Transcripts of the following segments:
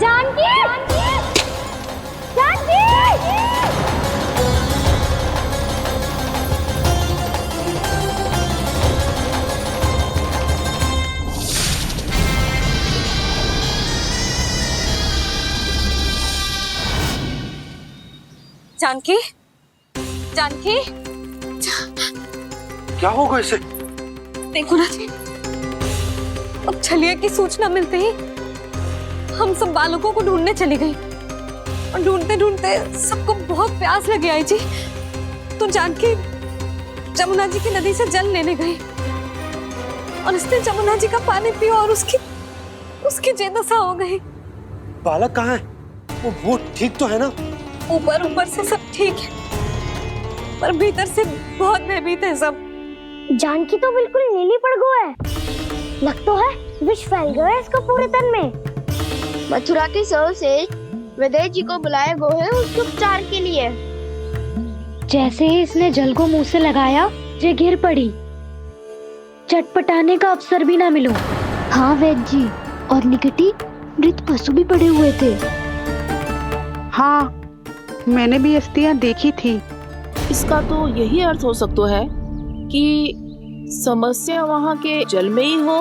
जानकी! जानकी! जानकी, जानकी, क्या होगा इसे? देखो ना जी, अब छलिया की सूचना मिलते ही हम सब बालकों को ढूंढने चली गई और ढूंढते ढूंढते सबको बहुत प्यास लगी आई जी। तो जानकी जमुना जी की नदी से जल लेने गई और उसने जमुना जी का पानी पिया और उसकी जेदशा हो गई। बालक कहाँ है? वो ठीक तो है ना? ऊपर से सब ठीक है पर भीतर से बहुत भयभीत है सब। जानकी तो बिल्कुल नीली पड़ गई है। लग तो है विष फैल गया है इसको पूरे तन में। मथुरा के सर्वश्रेष्ठ विदेह जी को बुलाया गो है उसके उपचार के लिए। जैसे ही इसने जल को मुंह से लगाया, ये गिर पड़ी। चटपटाने का अवसर भी ना मिलो। हाँ वैद्य जी, और निकटी मृत पशु भी पड़े हुए थे। हाँ, मैंने भी अस्थियां देखी थी। इसका तो यही अर्थ हो सकता है कि समस्या वहाँ के जल में ही हो।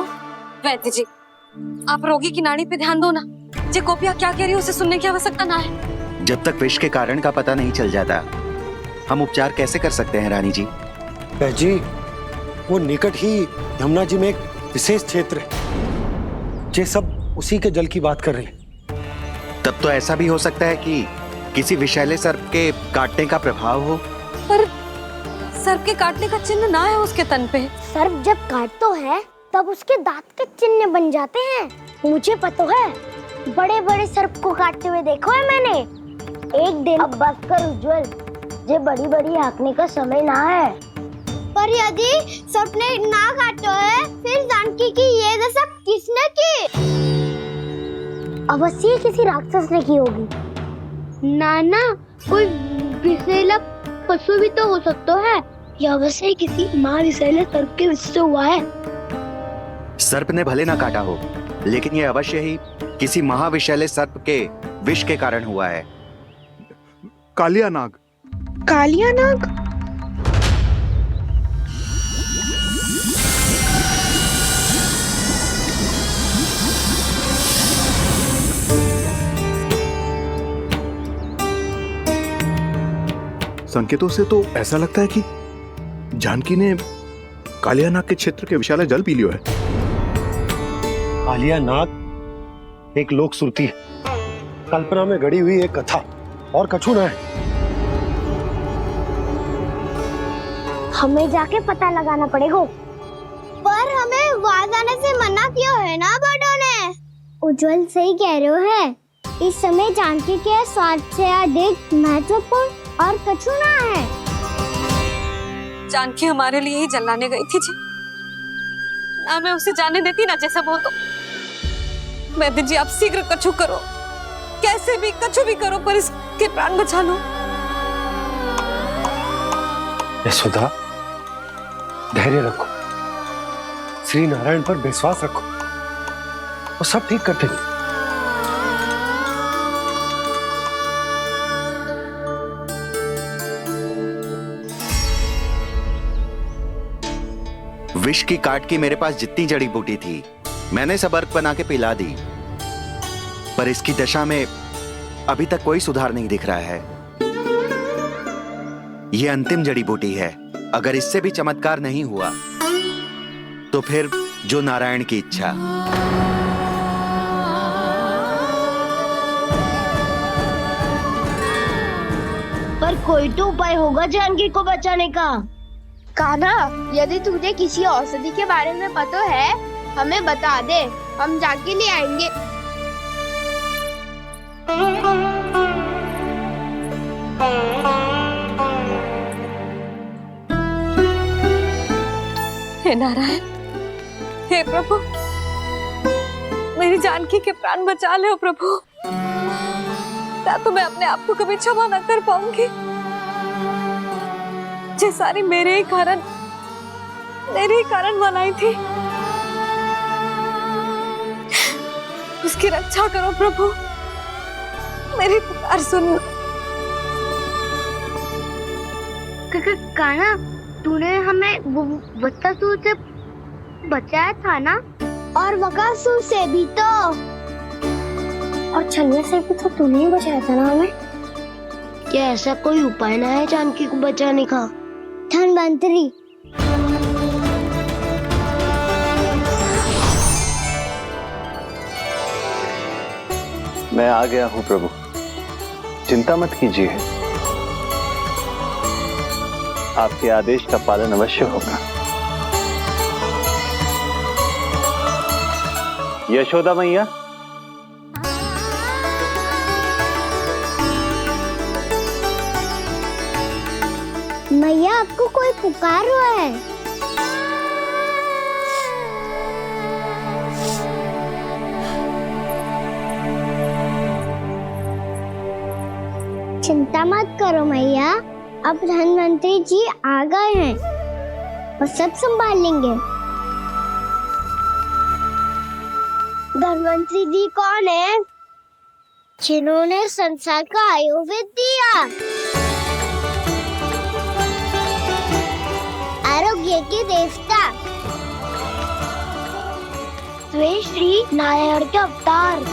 वैद्य जी, आप रोगी की नाड़ी पे ध्यान दो ना। जे गोपिया क्या कह रही है उसे सुनने की आवश्यकता ना है। जब तक विष के कारण का पता नहीं चल जाता, हम उपचार कैसे कर सकते हैं रानी जी? जी, वो निकट ही यमुना जी में एक विशेष क्षेत्र है। ये सब उसी के जल की बात कर रहे हैं। तब तो ऐसा भी हो सकता है कि किसी विषैले सर्प के काटने का प्रभाव हो। पर सर्प के काटने का चिन्ह ना है उसके तन पे। सर्प जब काटता है तब उसके दांत के चिन्ह बन जाते हैं। मुझे पता है, बड़े बड़े सर्प को काटते हुए देखो है मैंने। एक दिन अब बस कर उज्जवल, ये बड़ी बड़ी हाँकने का समय ना है। पर यदि सर्प ने ना काटा है, फिर जानकी की ये दशा किसने की? अवश्य किसी राक्षस ने की होगी। नाना, कोई विषैला पशु भी तो हो सकता है। यह अवश्य किसी महाविषैले सर्प के विष से हुआ है। सर्प ने भले ना काटा हो, लेकिन यह अवश्य ही किसी महाविषैले सर्प के विष के कारण हुआ है। कालिया नाग। कालिया नाग? संकेतों से तो ऐसा लगता है कि जानकी ने कालिया नाग के क्षेत्र के विशाल जल पी लियो है। कालिया नाग एक लोक सुरती है, कल्पना में गढ़ी हुई एक कथा, और कछु ना है। हमें जाके पता लगाना पड़ेगा। पर हमें वहाँ जाने से मना किया है ना बड़ों ने। उज्जवल सही कह रहे हो है। इस समय जानकी के स्वार्थ से अधिक महत्वपूर्ण और कछु ना है। जानकी हमारे लिए ही जलाने गई थी जी। ना मैं उसे जाने देती ना जैसा बोल दो। वैद्य जी, आप शीघ्र कछु करो, कैसे भी कछु भी करो, पर इसके प्राण बचा लो। यशोदा, धैर्य रखो, श्री नारायण पर विश्वास रखो, वो सब ठीक कर देंगे। विष की काट की मेरे पास जितनी जड़ी बूटी थी, मैंने सब अर्क बना के पिला दी, पर इसकी दशा में अभी तक कोई सुधार नहीं दिख रहा है। यह अंतिम जड़ी बूटी है। अगर इससे भी चमत्कार नहीं हुआ तो फिर जो नारायण की इच्छा। पर कोई तो उपाय होगा जानकी को बचाने का। कान्हा, यदि तुझे किसी औषधि के बारे में पता है, हमें बता दे, हम जाके ले आएंगे। हे नारायण, हे प्रभु, मेरी जानकी के प्राण बचा ले प्रभु। क्या तो मैं अपने आप को कभी क्षमा न कर पाऊंगी। ये सारी मेरे ही कारण बनाई थी। उसकी रक्षा करो प्रभु, मेरी पुकार सुन। कान्हा, तूने हमें बत्तासुर से बचाया था ना? और बकासुर से भी तो। और छलिया से भी तो तूने ही बचाया था ना हमें? क्या ऐसा कोई उपाय ना है जानकी को बचाने का? धन्वंतरी, मैं आ गया हूँ प्रभु, चिंता मत कीजिए, आपके आदेश का पालन अवश्य होगा। यशोदा मैया, मैया आपको कोई पुकार रहा है। चिंता मत करो मैया, अब धन्वंतरी जी आ गए हैं और सब संभाल लेंगे। धन्वंतरी जी कौन है? जिन्होंने संसार का आयुर्वेद दिया, आरोग्य के देवता, वे श्री नारायण के अवतार।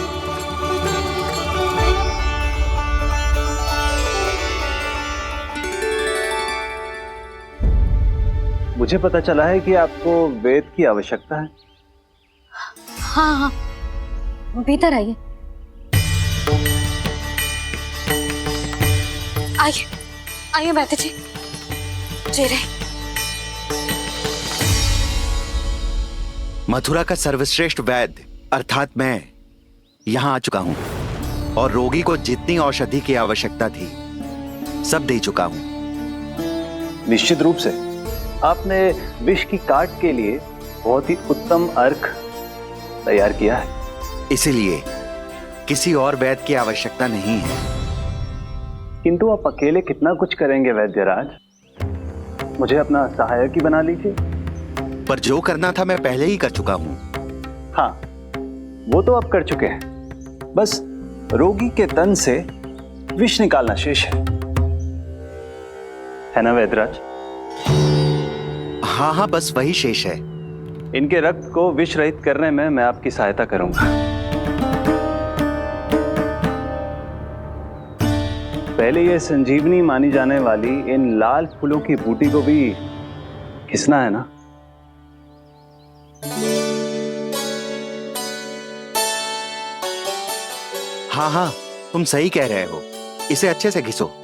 मुझे पता चला है कि आपको वेद की आवश्यकता है। हाँ हाँ, भीतर आइए। आइए आइए बैठे जी। जी रहे। मथुरा का सर्वश्रेष्ठ वैद्य अर्थात मैं यहाँ आ चुका हूँ और रोगी को जितनी औषधि की आवश्यकता थी सब दे चुका हूँ। निश्चित रूप से आपने विष की काट के लिए बहुत ही उत्तम अर्क तैयार किया है, इसीलिए किसी और वैद्य की आवश्यकता नहीं है। किंतु आप अकेले कितना कुछ करेंगे वैद्यराज, मुझे अपना सहायक ही बना लीजिए। पर जो करना था मैं पहले ही कर चुका हूँ। हाँ, वो तो आप कर चुके हैं, बस रोगी के तन से विष निकालना शेष है ना वैद्यराज? हाँ हाँ, बस वही शेष है। इनके रक्त को विष रहित करने में मैं आपकी सहायता करूंगा। पहले ये संजीवनी मानी जाने वाली इन लाल फूलों की बूटी को भी घिसना है ना? हाँ हाँ, तुम सही कह रहे हो, इसे अच्छे से घिसो।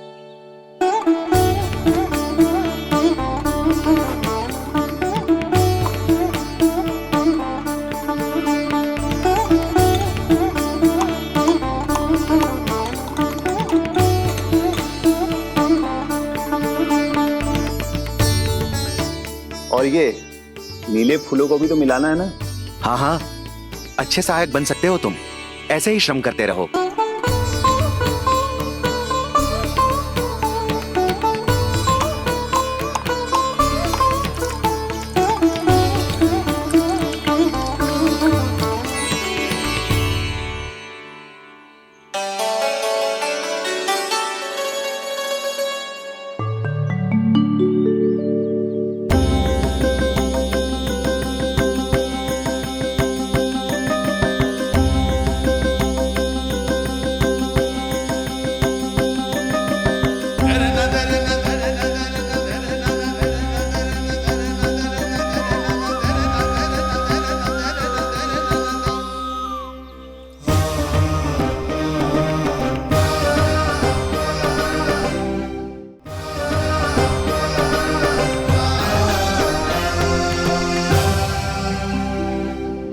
और ये नीले फूलों को भी तो मिलाना है ना? हाँ हाँ, अच्छे सहायक बन सकते हो तुम, ऐसे ही श्रम करते रहो।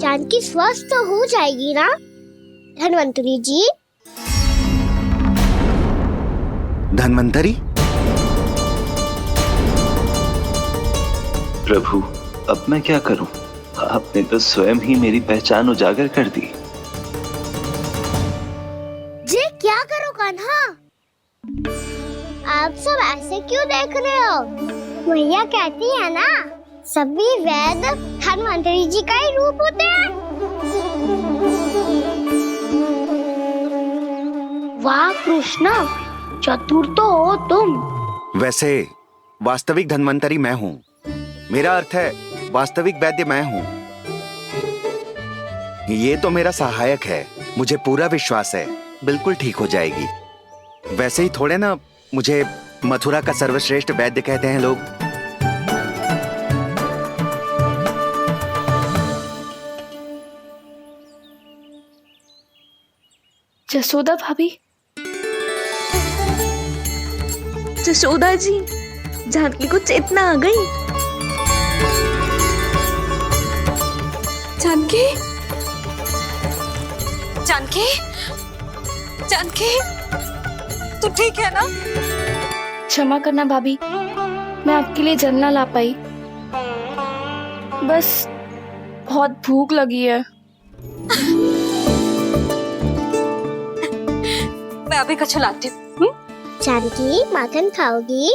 जानकी स्वस्थ तो हो जाएगी ना धन्वंतरी जी? धन्वंतरी? प्रभु, अब मैं क्या करूं? आपने तो स्वयं ही मेरी पहचान उजागर कर दी। जी क्या करो कान्हा? आप सब ऐसे क्यों देख रहे हो? मैया कहती है ना, सभी वैद्य धन्वंतरी जी का ही रूप होते हैं। वाह कृष्णा, चतुर तो हो तुम। वैसे वास्तविक धन्वंतरी मैं हूँ। मेरा अर्थ है वास्तविक वैद्य मैं हूँ। ये तो मेरा सहायक है। मुझे पूरा विश्वास है बिल्कुल ठीक हो जाएगी। वैसे ही थोड़े ना मुझे मथुरा का सर्वश्रेष्ठ वैद्य कहते हैं लोग। जसोदा भाभी, जसोदा जी, जानकी को चेतना आ गई। जानकी, जानकी, जानकी, तू ठीक है ना? क्षमा करना भाभी, मैं आपके लिए जल ना ला पाई। बस बहुत भूख लगी है। मैं अभी कच्छ लाती हूँ। जानकी, माखन खाओगी?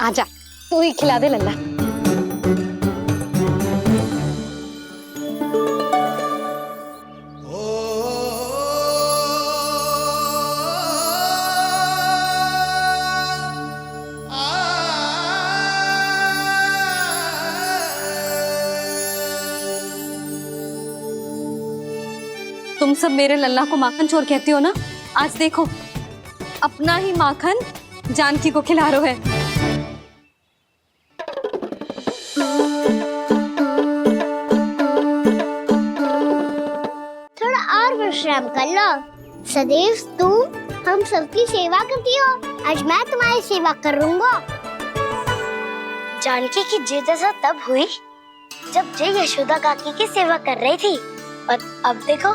आजा, तू ही खिला दे लल्ला। तुम सब मेरे लल्ला को माखन चोर कहती हो ना? आज देखो, अपना ही माखन जानकी को खिला रहे हो है। थोड़ा और विश्राम कर लो। सदैव तुम हम सबकी सेवा करती हो, आज मैं तुम्हारी सेवा करूंगा। जानकी की जिद दशा तब हुई जब जय यशोदा काकी की सेवा कर रही थी, और अब देखो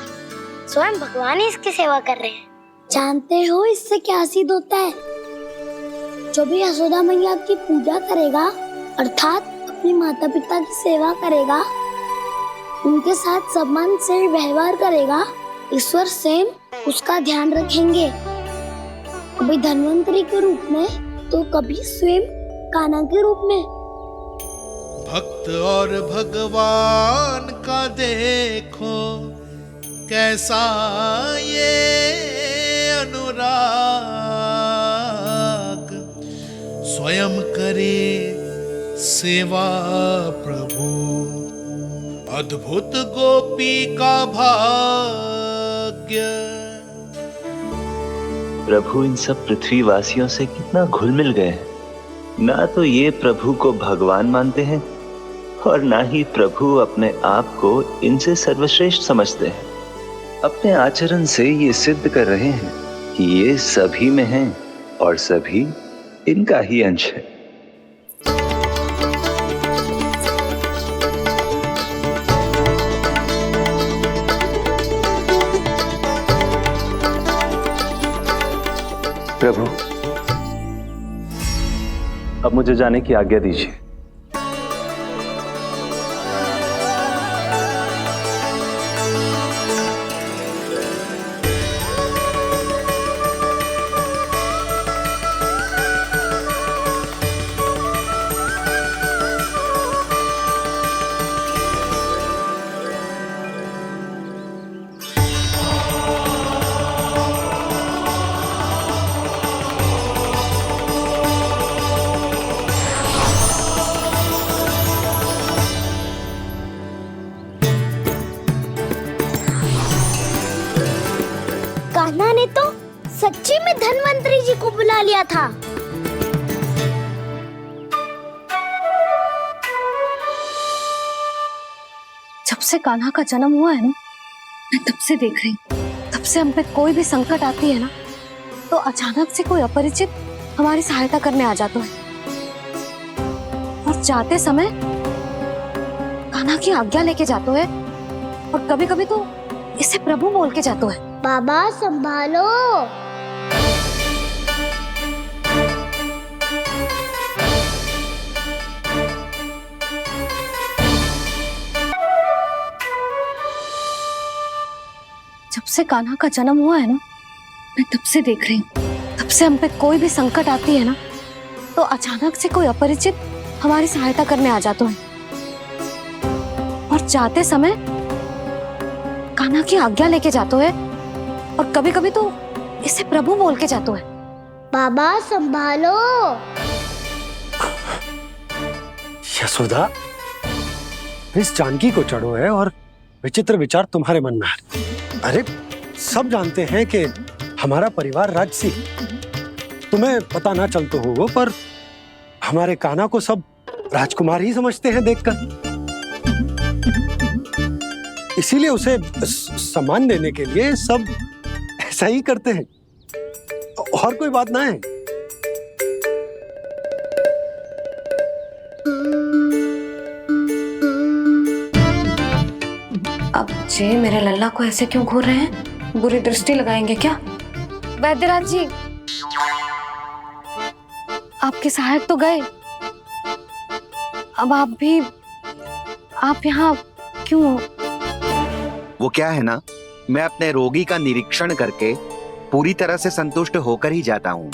स्वयं भगवान ही इसकी सेवा कर रहे हैं। जानते हो इससे क्या सिद्ध होता है? जो भी यशोदा मैया की पूजा करेगा, अर्थात अपने माता पिता की सेवा करेगा, उनके साथ सम्मान से व्यवहार करेगा, ईश्वर स्वयं उसका ध्यान रखेंगे। कभी धन्वंतरी के रूप में तो कभी स्वयं कान्हा के रूप में। भक्त और भगवान का देखो कैसा ये अनुराग, स्वयं करे सेवा प्रभु, अद्भुत गोपी का भाग्य। प्रभु इन सब पृथ्वीवासियों से कितना घुल मिल गए हैं। ना तो ये प्रभु को भगवान मानते हैं और ना ही प्रभु अपने आप को इनसे सर्वश्रेष्ठ समझते हैं। अपने आचरण से ये सिद्ध कर रहे हैं कि ये सभी में हैं और सभी इनका ही अंश है। प्रभु, अब मुझे जाने की आज्ञा दीजिए। कान्हा ने तो सच्ची में धन्वंतरी जी को बुला लिया था। जब से कान्हा का जन्म हुआ है ना, मैं तब से देख रही हूँ, तब से हम पे कोई भी संकट आती है ना, तो अचानक से कोई अपरिचित हमारी सहायता करने आ जाता है, और जाते समय कान्हा की आज्ञा लेके जाते है, और कभी कभी तो इसे प्रभु बोल के जाते है। बाबा संभालो। जब से कान्हा का जन्म हुआ है ना, मैं तब से देख रही हूँ, तब से हम पे कोई भी संकट आती है ना, तो अचानक से कोई अपरिचित हमारी सहायता करने आ जाते हैं और जाते समय कान्हा की आज्ञा लेके जाते हैं और कभी कभी तो इसे प्रभु बोल के जाते हैं। बाबा संभालो। यशोदा, इस जानकी को चढ़ो है और विचित्र विचार तुम्हारे मन में है। अरे सब जानते हैं कि हमारा परिवार राजसी, तुम्हें पता ना चलता हो वो, पर हमारे कान्हा को सब राजकुमार ही समझते हैं देखकर। इसीलिए उसे सम्मान देने के लिए सब ऐसा ही करते हैं, और कोई बात ना है। अब जे मेरे लल्ला को ऐसे क्यों घूर रहे हैं? बुरी दृष्टि लगाएंगे क्या? वैद्यराज जी, आपके सहायक तो गए, अब आप यहाँ क्यों? वो क्या है ना, मैं अपने रोगी का निरीक्षण करके पूरी तरह से संतुष्ट होकर ही जाता हूँ।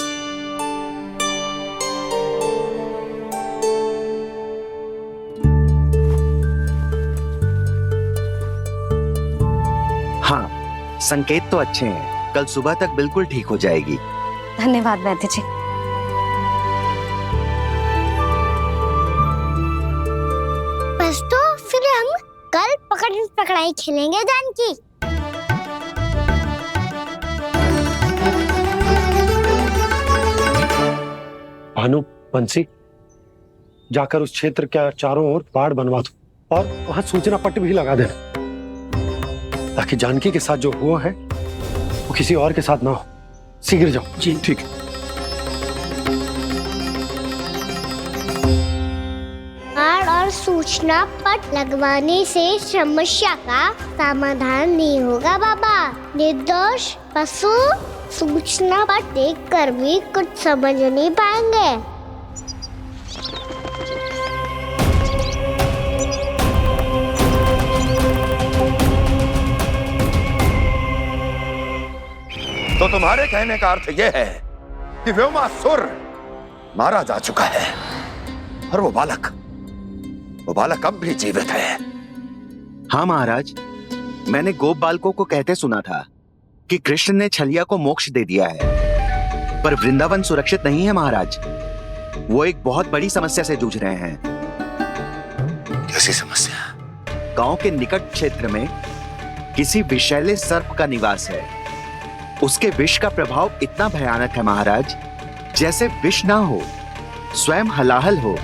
हाँ, संकेत तो अच्छे हैं, कल सुबह तक बिल्कुल ठीक हो जाएगी। धन्यवाद वैद्य जी। बस तो फिर हम कल पकड़न पकड़ाई खेलेंगे जानकी। भानु, बंसी, जाकर उस क्षेत्र के चारों ओर बाड़ बनवा दो और वहां सूचना पट्ट भी लगा देना, ताकि जानकी के साथ जो हुआ है वो किसी और के साथ ना हो। शीघ्र जाओ। जी ठीक है। बाड़ और सूचना पट लगवाने से समस्या का समाधान नहीं होगा बाबा। निर्दोष पशु सूचना पट देखकर भी कुछ समझ नहीं पाएंगे। तो तुम्हारे कहने का अर्थ यह है कि व्योमासुर मारा जा चुका है और वो बालक अब भी जीवित है। हाँ महाराज, मैंने गोप बालकों को कहते सुना था कि कृष्ण ने छलिया को मोक्ष दे दिया है, पर वृंदावन सुरक्षित नहीं है महाराज। वो एक बहुत बड़ी समस्या से जूझ रहे हैं। कैसी समस्या? गांव के निकट क्षेत्र में किसी विषैले सर्प का निवास है। उसके विष का प्रभाव इतना भयानक है महाराज, जैसे विष ना हो, स्वयं हलाहल हो।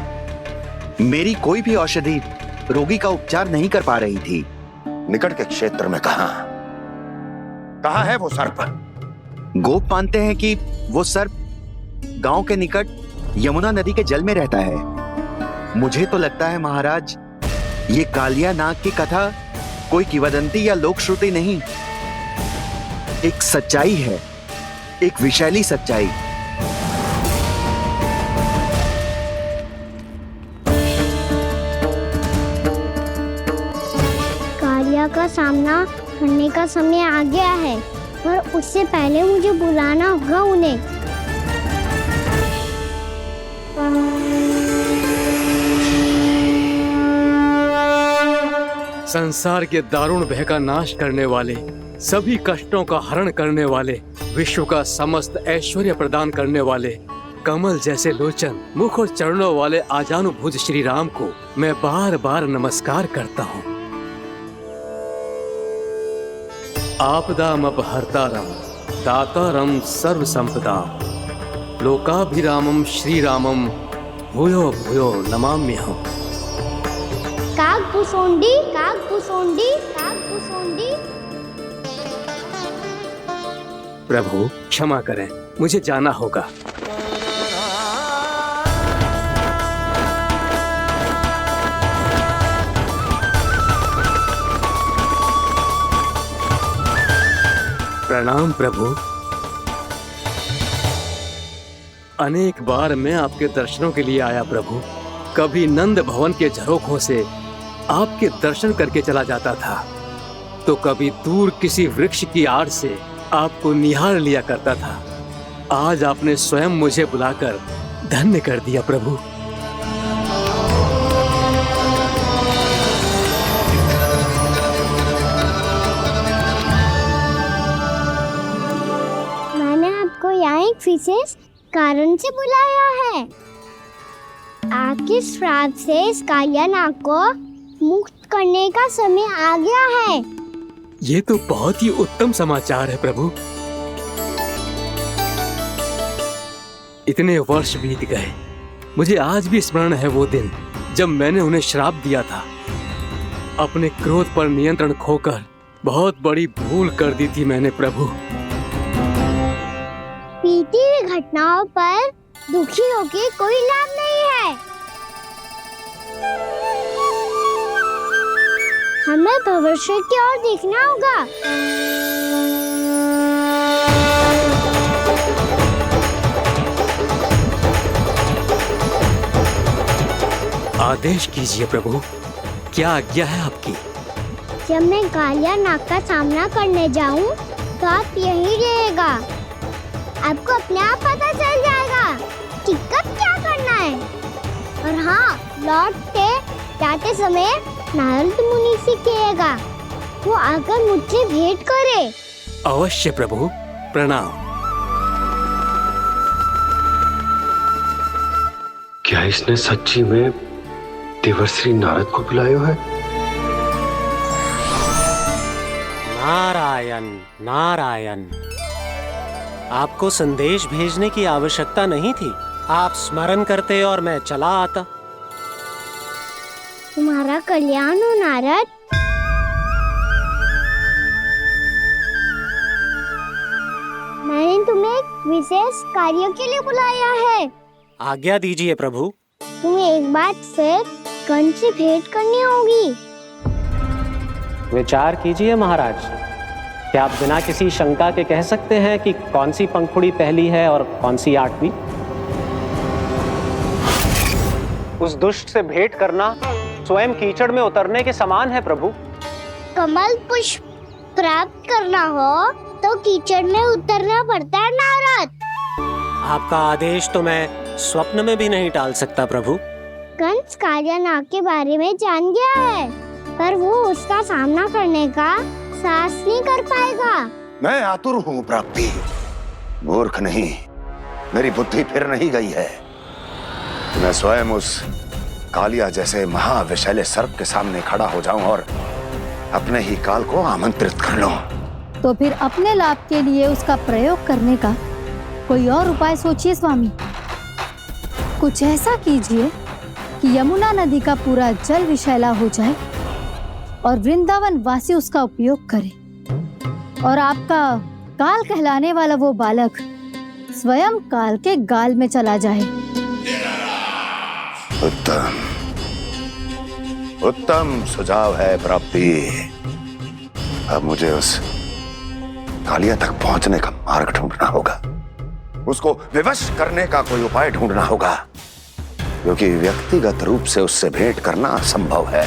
मेरी कोई भी औषधि रोगी का उपचार नहीं कर पा रही थी। निकट के क्षेत्र में कहाँ है वो सर्प? गोप मानते हैं कि वो सर्प गांव के निकट यमुना नदी के जल में रहता है। मुझे तो लगता है महाराज, ये कालिया नाग की कथा कोई किंवदंती या लोक श्रुति नहीं, एक सच्चाई है, एक विषैली सच्चाई। कालिया का सामना करने का समय आ गया है, पर उससे पहले मुझे बुलाना होगा उन्हें। संसार के दारुण भय का नाश करने वाले, सभी कष्टों का हरण करने वाले, विश्व का समस्त ऐश्वर्य प्रदान करने वाले, कमल जैसे लोचन, मुख और चरणों वाले आजानुभुज श्री राम को मैं बार बार नमस्कार करता हूँ। आपदामपहर्तारं दातारं सर्व संपदाम लोकाभिरामं श्री रामं भूयो भूयो नमाम्यहम्। कागभूसोंडी, कागभूसोंडी, कागभूसोंडी। प्रभु क्षमा करें, मुझे जाना होगा। प्रणाम प्रभु। अनेक बार मैं आपके दर्शनों के लिए आया प्रभु। कभी नंद भवन के झरोखों से आपके दर्शन करके चला जाता था, तो कभी दूर किसी वृक्ष की आड़ से आपको निहार लिया करता था। आज आपने स्वयं मुझे बुलाकर धन्य कर दिया प्रभु। विशेष कारण से बुलाया है। आपके श्राप से इस कालिया नाग को मुक्त करने का समय आ गया है। ये तो बहुत ही उत्तम समाचार है प्रभु। इतने वर्ष बीत गए, मुझे आज भी स्मरण है वो दिन जब मैंने उन्हें श्राप दिया था। अपने क्रोध पर नियंत्रण खोकर बहुत बड़ी भूल कर दी थी मैंने प्रभु। बीती हुई घटनाओं पर दुखी होके कोई लाभ नहीं है। हमें भविष्य की ओर देखना होगा। आदेश कीजिए प्रभु, क्या आज्ञा है आपकी? जब मैं कालिया नाग का सामना करने जाऊं, तो आप यहीं रहेगा। आपको अपने आप पता चल जाएगा कि कब क्या करना है। और हाँ, लौटते जाते समय नारद मुनि से कहिएगा, वो आकर मुझसे भेंट करे। अवश्य प्रभु, प्रणाम। क्या इसने सच्ची में देवर्षि नारद को बुलाया है? नारायण नारायण, आपको संदेश भेजने की आवश्यकता नहीं थी। आप स्मरण करते और मैं चला आता। तुम्हारा कल्याण हो नारद। मैंने तुम्हें एक विशेष कार्य के लिए बुलाया है। आज्ञा दीजिए प्रभु। तुम्हें एक बार फिर कंस से भेंट करनी होगी। विचार कीजिए महाराज, क्या आप बिना किसी शंका के कह सकते हैं कि कौन सी पंखुड़ी पहली है और कौन सी आठवीं? उस दुष्ट से भेंट करना स्वयं कीचड़ में उतरने के समान है प्रभु। कमल पुष्प प्राप्त करना हो तो कीचड़ में उतरना पड़ता है नारद। आपका आदेश तो मैं स्वप्न में भी नहीं टाल सकता प्रभु। कंस कालिया नाग के बारे में जान गया है, पर वो उसका सामना करने का साहस नहीं कर पाएगा। मैं आतुर हूँ प्राप्ति, मूर्ख नहीं। मेरी बुद्धि फिर नहीं गई है। मैं स्वयं उस कालिया जैसे महाविषैले सर्प के सामने खड़ा हो जाऊं और अपने ही काल को आमंत्रित कर लूं। तो फिर अपने लाभ के लिए उसका प्रयोग करने का कोई और उपाय सोचिए स्वामी। कुछ ऐसा कीजिए कि यमुना नदी का पूरा जल विषैला हो जाए और वृंदावन वासी उसका उपयोग करे और आपका काल कहलाने वाला वो बालक स्वयं काल के गाल में चला जाए। उत्तम उत्तम सुझाव है प्राप्ति। अब मुझे उस कालिया तक पहुंचने का मार्ग ढूंढना होगा। उसको विवश करने का कोई उपाय ढूंढना होगा, क्योंकि व्यक्तिगत रूप से उससे भेंट करना असंभव है।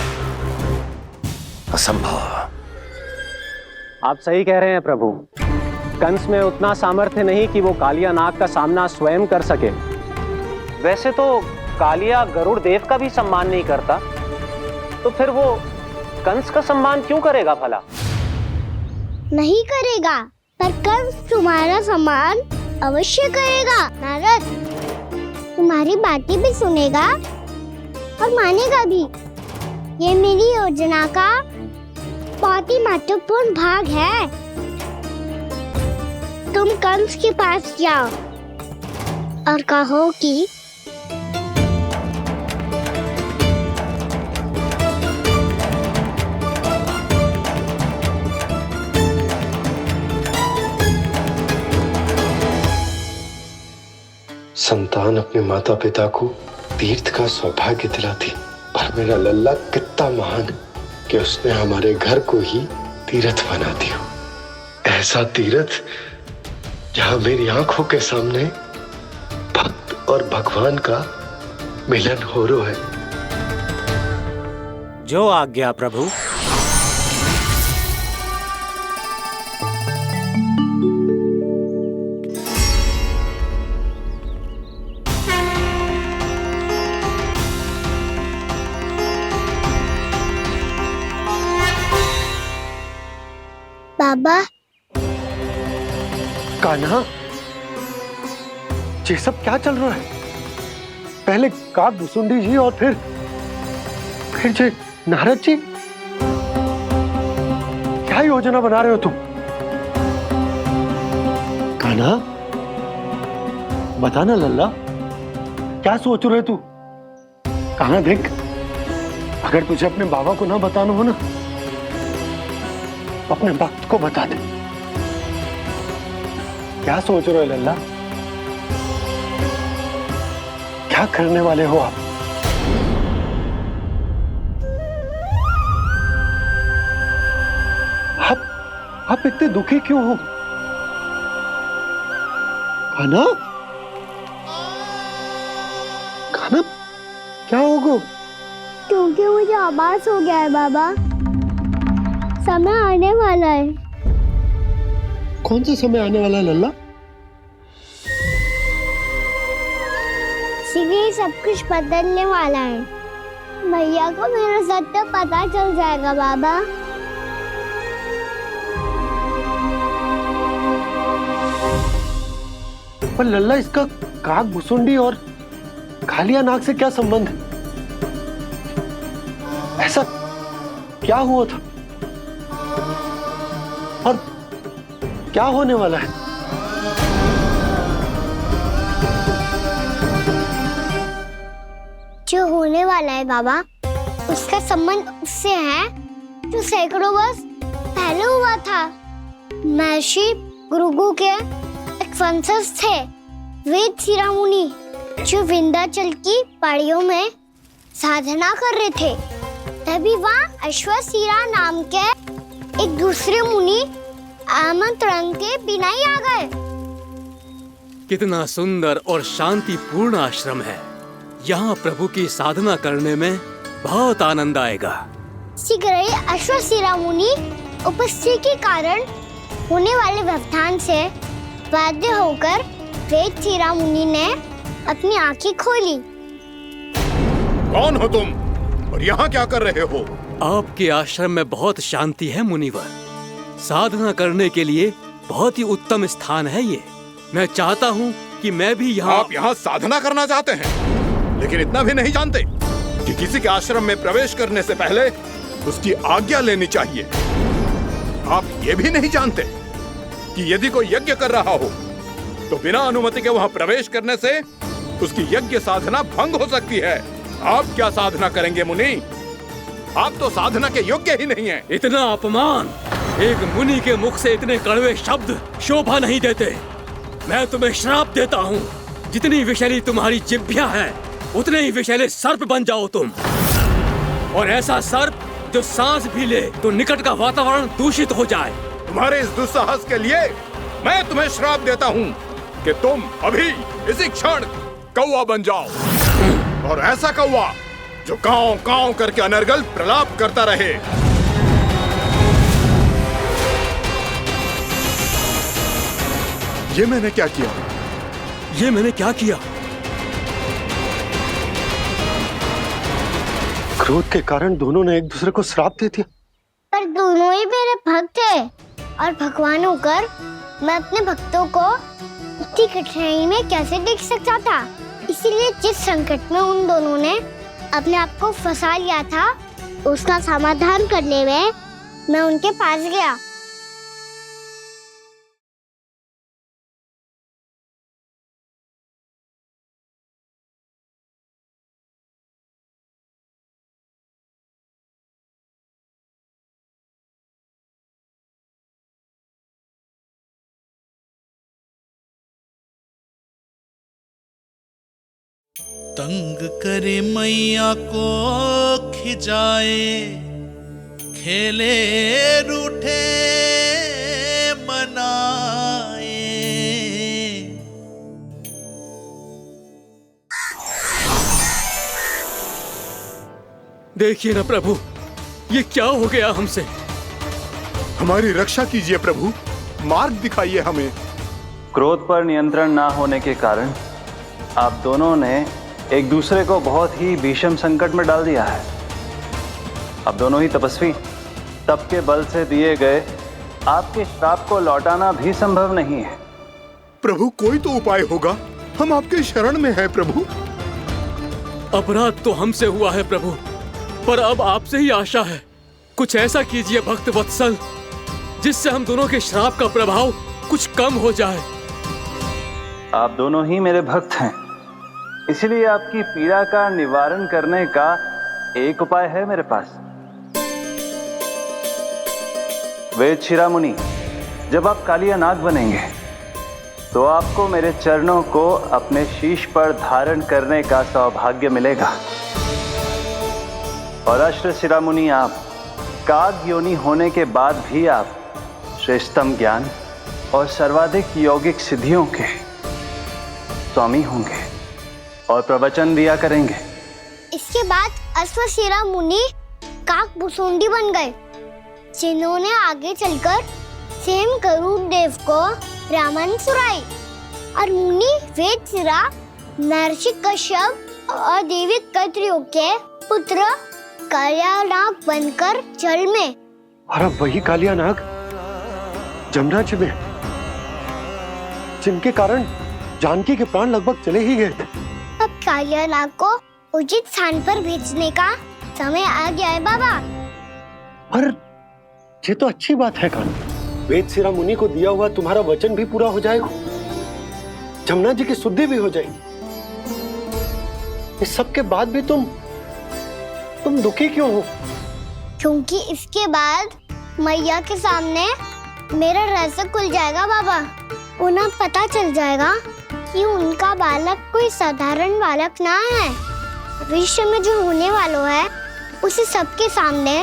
असंभव। आप सही कह रहे हैं प्रभु। कंस में उतना सामर्थ्य नहीं कि वो कालिया नाग का सामना स्वयं कर सके। वैसे तो कालिया गरुड़ देव का भी सम्मान नहीं करता, तो फिर वो कंस का सम्मान क्यों करेगा भला? नहीं करेगा, पर कंस तुम्हारा सम्मान अवश्य करेगा नारद। तुम्हारी बातें भी सुनेगा और मानेगा भी। ये मेरी योजना का बहुत ही महत्वपूर्ण भाग है। तुम कंस के पास जाओ और कहो कि संतान अपने माता पिता को तीर्थ का सौभाग्य दिलाती, और मेरा लल्ला कितना महान कि उसने हमारे घर को ही तीर्थ बना दिया। ऐसा तीर्थ जहां मेरी आंखों के सामने भक्त और भगवान का मिलन हो रहा है। जो आज्ञा प्रभु। बाबा, कान्हा, ये सब क्या चल रहा है? पहले काग भुसुंडी जी और फिर जे नारद जी। क्या योजना बना रहे हो तुम? कान्हा, बताना लल्ला, क्या सोच रहे तू? कान्हा देख, अगर तुझे अपने बाबा को ना बताना हो ना, तो अपने भक्त को बता दे। क्या सोच रहे हो लल्ला? क्या करने वाले हो आप? आप इतने दुखी क्यों हो? कान्हा, कान्हा, क्या होगा? क्योंकि मुझे आभास हो गया है बाबा, समय आने वाला है। कौन सा समय आने वाला है लल्ला? शीघ्र ही सब कुछ बदलने वाला है। भैया को मेरा सत्य पता चल जाएगा बाबा। पर लल्ला, इसका काग भुसुंडी और कालिया नाग से क्या संबंध है? ऐसा क्या हुआ था और क्या होने वाला है? जो होने वाला है बाबा, उसका संबंध उससे है जो सैकड़ों वर्ष पहले हुआ था। महर्षि भृगु के एक वंशज थे वेद शिरोमणि, जो विंध्याचल की पहाड़ियों में साधना कर रहे थे। तभी वहाँ अश्वशिरा नाम के एक दूसरे मुनि आमंत्रण के बिना ही आ गए। कितना सुंदर और शांतिपूर्ण आश्रम है। यहाँ प्रभु की साधना करने में बहुत आनंद आएगा। शीघ्र ही अश्वशिरा मुनि उपस्थिति के कारण होने वाले व्यवधान से बाध्य होकर वेद शिरोमणि ने अपनी आंखें खोली। कौन हो तुम और यहाँ क्या कर रहे हो? आपके आश्रम में बहुत शांति है मुनिवर। साधना करने के लिए बहुत ही उत्तम स्थान है ये। मैं चाहता हूँ कि मैं भी यहाँ। आप यहाँ साधना करना चाहते हैं, लेकिन इतना भी नहीं जानते कि किसी के आश्रम में प्रवेश करने से पहले उसकी आज्ञा लेनी चाहिए। आप ये भी नहीं जानते कि यदि कोई यज्ञ कर रहा हो तो बिना अनुमति के वहाँ प्रवेश करने से उसकी यज्ञ साधना भंग हो सकती है। आप क्या साधना करेंगे मुनि? आप तो साधना के योग्य ही नहीं हैं। इतना अपमान! एक मुनि के मुख से इतने कड़वे शब्द शोभा नहीं देते। मैं तुम्हें श्राप देता हूँ, जितनी विषैली तुम्हारी जिह्वा है उतने ही विषैले सर्प बन जाओ तुम। और ऐसा सर्प जो सांस भी ले तो निकट का वातावरण दूषित हो जाए। तुम्हारे इस दुस्साहस के लिए मैं तुम्हें श्राप देता हूँ कि तुम अभी इसी क्षण कौवा बन जाओ, और ऐसा कौवा जो कांव कांव करके अनर्गल प्रलाप करता रहे। ये मैंने क्या किया? ये मैंने क्या किया? क्रोध के कारण दोनों ने एक दूसरे को श्राप दे दिया। पर दोनों ही मेरे भक्त हैं, और भगवान होकर मैं अपने भक्तों को इतनी कठिनाई में कैसे देख सकता था। इसीलिए जिस संकट में उन दोनों ने अपने आप को फंसा लिया था, उसका समाधान करने में मैं उनके पास गया। तंग करे मैया को खिजाए, खेले रूठे मनाए। देखिए ना प्रभु, ये क्या हो गया हमसे? हमारी रक्षा कीजिए प्रभु, मार्ग दिखाइए हमें। क्रोध पर नियंत्रण ना होने के कारण आप दोनों ने एक दूसरे को बहुत ही भीषण संकट में डाल दिया है। अब दोनों ही तपस्वी, तप के बल से दिए गए आपके श्राप को लौटाना भी संभव नहीं है। प्रभु, कोई तो उपाय होगा, हम आपके शरण में हैं प्रभु। अपराध तो हमसे हुआ है प्रभु, पर अब आपसे ही आशा है। कुछ ऐसा कीजिए भक्त वत्सल, जिससे हम दोनों के श्राप का प्रभाव कुछ कम हो जाए। आप दोनों ही मेरे भक्त हैं, इसलिए आपकी पीड़ा का निवारण करने का एक उपाय है मेरे पास। वेद शिरामुनि, जब आप कालिया नाग बनेंगे तो आपको मेरे चरणों को अपने शीश पर धारण करने का सौभाग्य मिलेगा। और अश्र शिरामुनि, आप काग योनि होने के बाद भी आप श्रेष्ठतम ज्ञान और सर्वाधिक यौगिक सिद्धियों के स्वामी होंगे और प्रवचन दिया करेंगे। इसके बाद अश्वशिरा मुनि काक भुसुंडी बन गए, जिन्होंने आगे चलकर स्वयं गरुड़ देव को रामायण सुनाई। और मुनि वेदशिरा महर्षि कश्यप और देवी कत्रियों के पुत्र कालिया नाग बनकर जल में। और अब वही कालिया नाग जमुना जी में, जिनके कारण जानकी के प्राण लगभग चले ही गए थे। अब कालिया नाग को उचित स्थान पर भेजने का समय आ गया है बाबा। और ये तो अच्छी बात है कान्हा, वेदशिरा मुनि को दिया हुआ तुम्हारा वचन भी पूरा हो जाएगा, जमुना जी की शुद्धि भी हो जाएगी। इस सब के बाद भी तुम दुखी क्यों हो? क्योंकि इसके बाद मैया के सामने मेरा रहस्य खुल जाएगा बाबा। उन्हें पता चल जाएगा कि उनका बालक कोई साधारण बालक ना है। भविष्य में जो होने वाला है उसे सबके सामने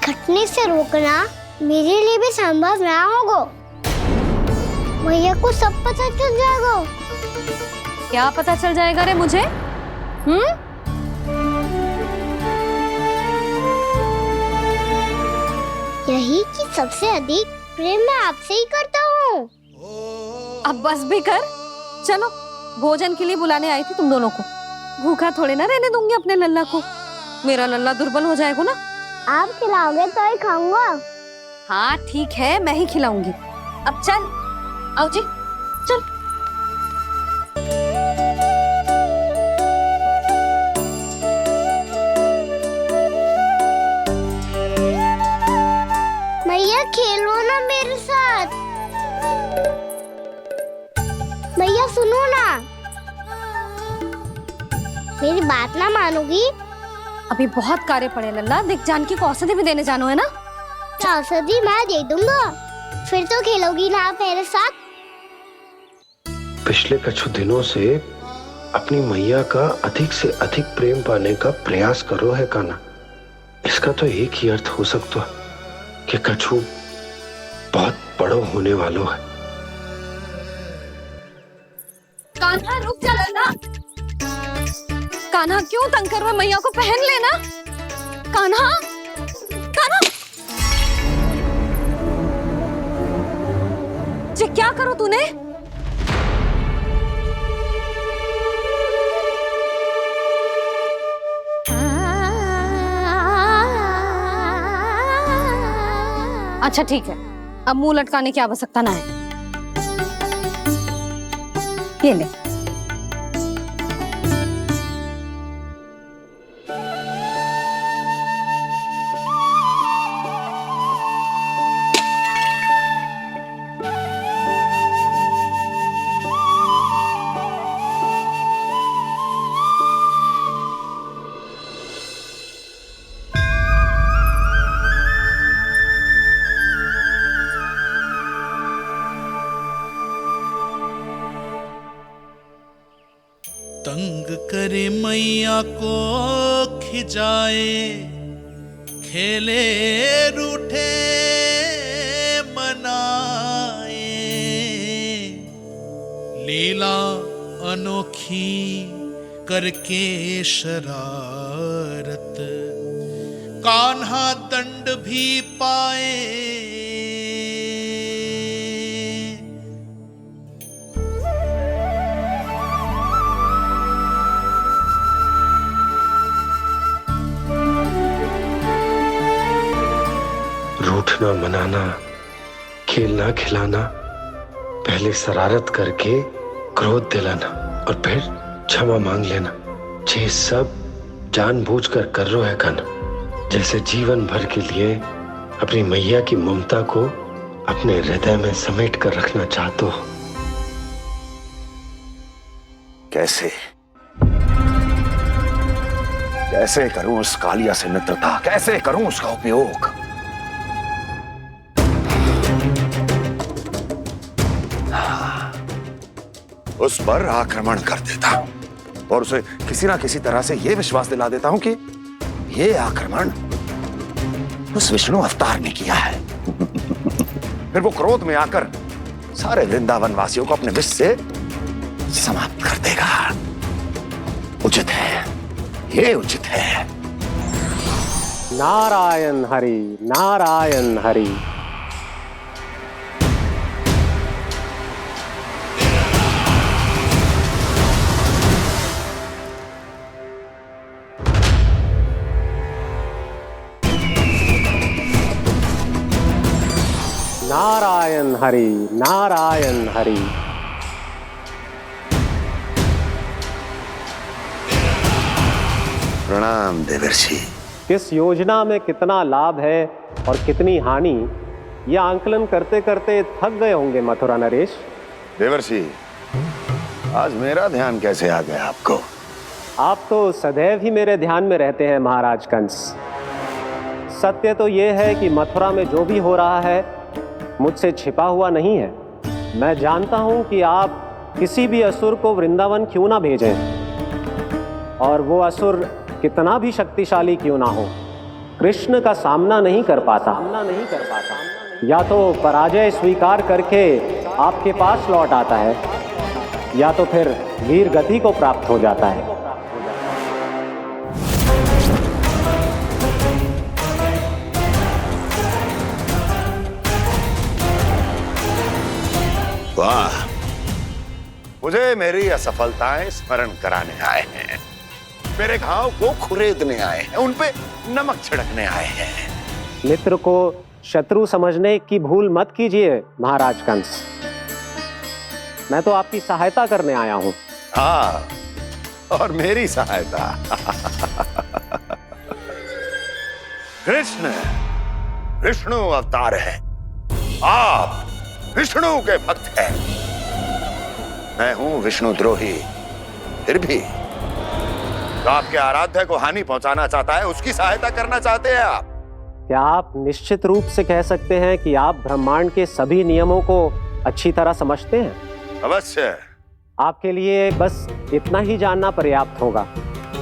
घटने से रोकना मेरे लिए भी संभव ना होगा। मैया को सब पता चल जाएगा। क्या पता चल जाएगा रे मुझे? यही कि सबसे अधिक प्रेम मैं आपसे ही करता हूँ। अब बस भी कर, चलो भोजन के लिए बुलाने आई थी तुम दोनों को। भूखा थोड़े ना रहने दूंगी अपने लल्ला को, मेरा लल्ला दुर्बल हो जाएगा ना। आप खिलाओगे तो ही खाऊंगा। हाँ ठीक है, मैं ही खिलाऊंगी। अब चल, आओ जी, चल। मैया खेलो ना मेरे साथ। मैया सुनो ना, मेरी बात ना मानोगी? अभी बहुत कार्य पड़े लल्ला, देख जानकी को औषधि भी देने जानो है ना। औषधि मैं दे दूंगा, फिर तो खेलोगी ना आप मेरे साथ? पिछले कुछ दिनों से अपनी मैया का अधिक से अधिक प्रेम पाने का प्रयास करो है कान्हा। इसका तो एक ही अर्थ हो सकता कि कछु बहुत बड़ो होने वालों है। कान्हा रुक जा लल्ला। कान्हा क्यों तंग कर रहा है? मैया को पहन लेना। कान्हा, कान्हा, ये क्या करो तूने? अच्छा ठीक है, अब मुंह लटकाने की आवश्यकता ना है। ये ले। तंग करे मैया को खिजाए, खेले रूठे मनाए, लीला अनोखी करके शरारत, कान्हा दंड भी पाए। रूठना मनाना, खेलना खिलाना, पहले शरारत करके क्रोध दिलाना और फिर क्षमा मांग लेना। ये सब जानबूझकर कर रहे है कान्हा, जैसे जीवन भर के लिए अपनी मैया की ममता को अपने हृदय में समेट कर रखना चाहते हो। कैसे कैसे करूं उस कालिया से मित्रता, कैसे करूं उसका उपयोग? उस पर आक्रमण कर देता हूं और उसे किसी ना किसी तरह से यह विश्वास दिला देता हूं कि यह आक्रमण उस विष्णु अवतार ने किया है। फिर वो क्रोध में आकर सारे वृंदावन वासियों को अपने विष से समाप्त कर देगा। उचित है, ये उचित है। नारायण हरि, नारायण हरि। नारायण हरि, नारायण हरि। प्रणाम देवर्षि। किस योजना में कितना लाभ है और कितनी हानि, यह आंकलन करते करते थक गए होंगे मथुरा नरेश। देवर्षि, आज मेरा ध्यान कैसे आ गया आपको? आप तो सदैव ही मेरे ध्यान में रहते हैं महाराज कंस। सत्य तो यह है कि मथुरा में जो भी हो रहा है मुझसे छिपा हुआ नहीं है। मैं जानता हूं कि आप किसी भी असुर को वृंदावन क्यों ना भेजें, और वो असुर कितना भी शक्तिशाली क्यों ना हो, कृष्ण का सामना नहीं कर पाता। या तो पराजय स्वीकार करके आपके पास लौट आता है, या तो फिर वीर गति को प्राप्त हो जाता है। वाह, मुझे मेरी असफलताएं स्मरण कराने आए हैं, मेरे घाव को खुरेदने आए हैं, उन पे नमक छिड़कने आए हैं। मित्र को शत्रु समझने की भूल मत कीजिए महाराज कंस। मैं तो आपकी सहायता करने आया हूं। हाँ, और मेरी सहायता। कृष्ण विष्णु अवतार है, आप विष्णु के भक्त हैं। मैं हूं विष्णु द्रोही, फिर भी तो आपके आराध्य को हानि पहुंचाना चाहता है, उसकी सहायता करना चाहते हैं आप। क्या आप निश्चित रूप से कह सकते हैं कि आप ब्रह्मांड के सभी नियमों को अच्छी तरह समझते हैं? अवश्य। आपके लिए बस इतना ही जानना पर्याप्त होगा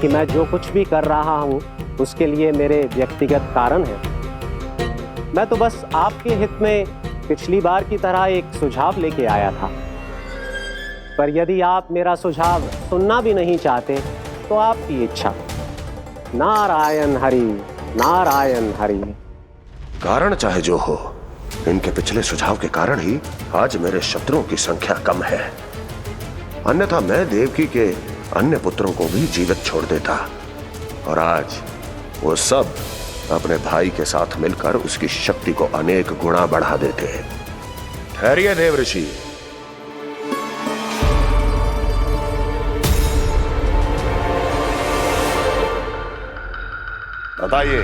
कि मैं जो कुछ भी कर रहा हूं उसके लिए मेरे व्यक्तिगत कारण हैं। मैं तो बस आपके हित में पिछली बार की तरह एक सुझाव लेके आया था, पर यदि आप मेरा सुझाव सुनना भी नहीं चाहते तो आपकी इच्छा। नारायण हरि, नारायण हरि। कारण चाहे जो हो, इनके पिछले सुझाव के कारण ही आज मेरे शत्रुओं की संख्या कम है। अन्यथा मैं देवकी के अन्य पुत्रों को भी जीवित छोड़ देता, और आज वो सब अपने भाई के साथ मिलकर उसकी शक्ति को अनेक गुना बढ़ा देते हैं। ठहरिए देवऋषि, बताइए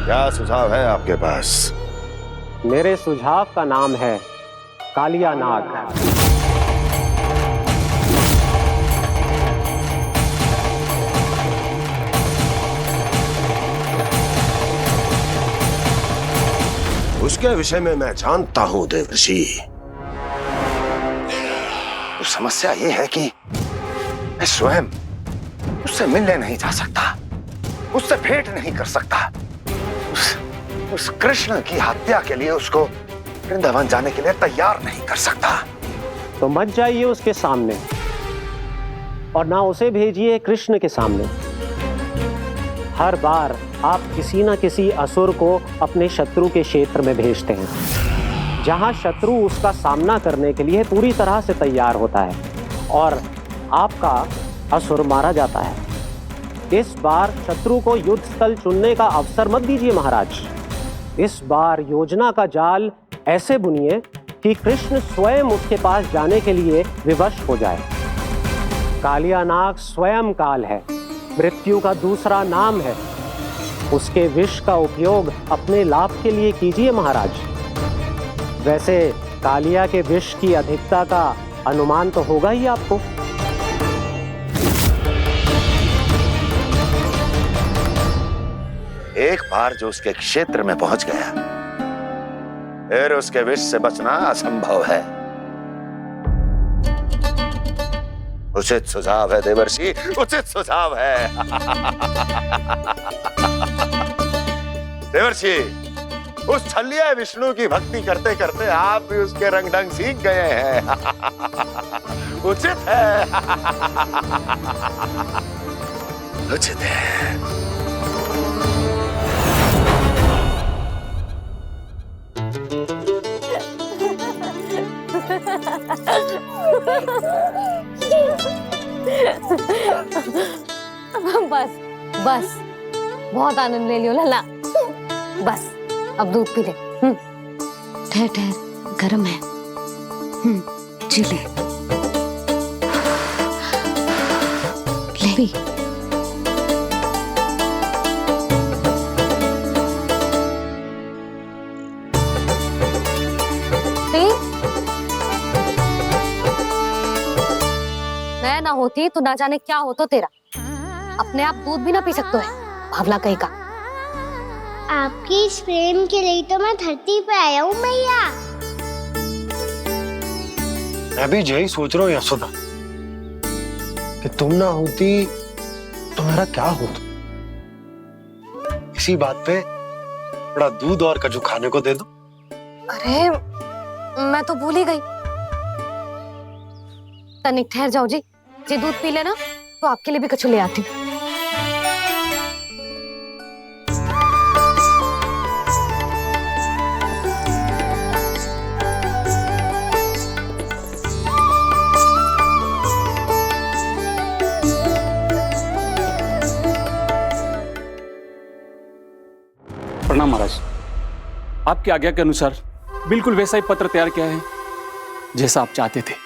क्या सुझाव है आपके पास? मेरे सुझाव का नाम है कालिया नाग। उसके विषय में मैं जानता हूं देवर्षि। तो समस्या यह है कि मैं स्वयं उससे मिलने नहीं जा सकता, उससे भेंट नहीं कर सकता। उस कृष्ण की हत्या के लिए उसको वृंदावन जाने के लिए तैयार नहीं कर सकता। तो मत जाइए उसके सामने, और ना उसे भेजिए कृष्ण के सामने। हर बार आप किसी ना किसी असुर को अपने शत्रु के क्षेत्र में भेजते हैं, जहां शत्रु उसका सामना करने के लिए पूरी तरह से तैयार होता है और आपका असुर मारा जाता है। इस बार शत्रु को युद्ध स्थल चुनने का अवसर मत दीजिए महाराज। इस बार योजना का जाल ऐसे बुनिए कि कृष्ण स्वयं उसके पास जाने के लिए विवश हो जाए। कालिया नाग स्वयं काल है, मृत्यु का दूसरा नाम है। उसके विष का उपयोग अपने लाभ के लिए कीजिए महाराज। वैसे कालिया के विष की अधिकता का अनुमान तो होगा ही आपको। एक बार जो उसके क्षेत्र में पहुंच गया, फिर उसके विष से बचना असंभव है। उचित सुझाव है देवर्षि, उचित सुझाव है। देवर्षि, उस छलिया विष्णु की भक्ति करते करते आप भी उसके रंग ढंग सीख गए हैं। उचित है। उचित है। बस बस, बहुत आनंद ले लियो लल्ला। बस अब दूध पी ले। ठहर ठहर, गर्म है। जी ले। ले भी। मैं ना होती तो ना जाने क्या हो तो तेरा। अपने आप दूध भी ना पी सकते है, भावला कहीं का। आपकी इस प्रेम के लिए तो मैं धरती पे आया हूँ मैया। मैं भी यही सोच रहा हूँ यशोदा कि तुम ना होती तो मेरा क्या होता। इसी बात पे थोड़ा दूध और कजू खाने को दे दो। अरे मैं तो भूल ही गई। तनिक ठहर जाओ जी दूध पी लेना तो आपके लिए भी कछु ले आती हूँ। प्रणाम महाराज। आपकी आज्ञा के अनुसार बिल्कुल वैसा ही पत्र तैयार किया है जैसा आप चाहते थे।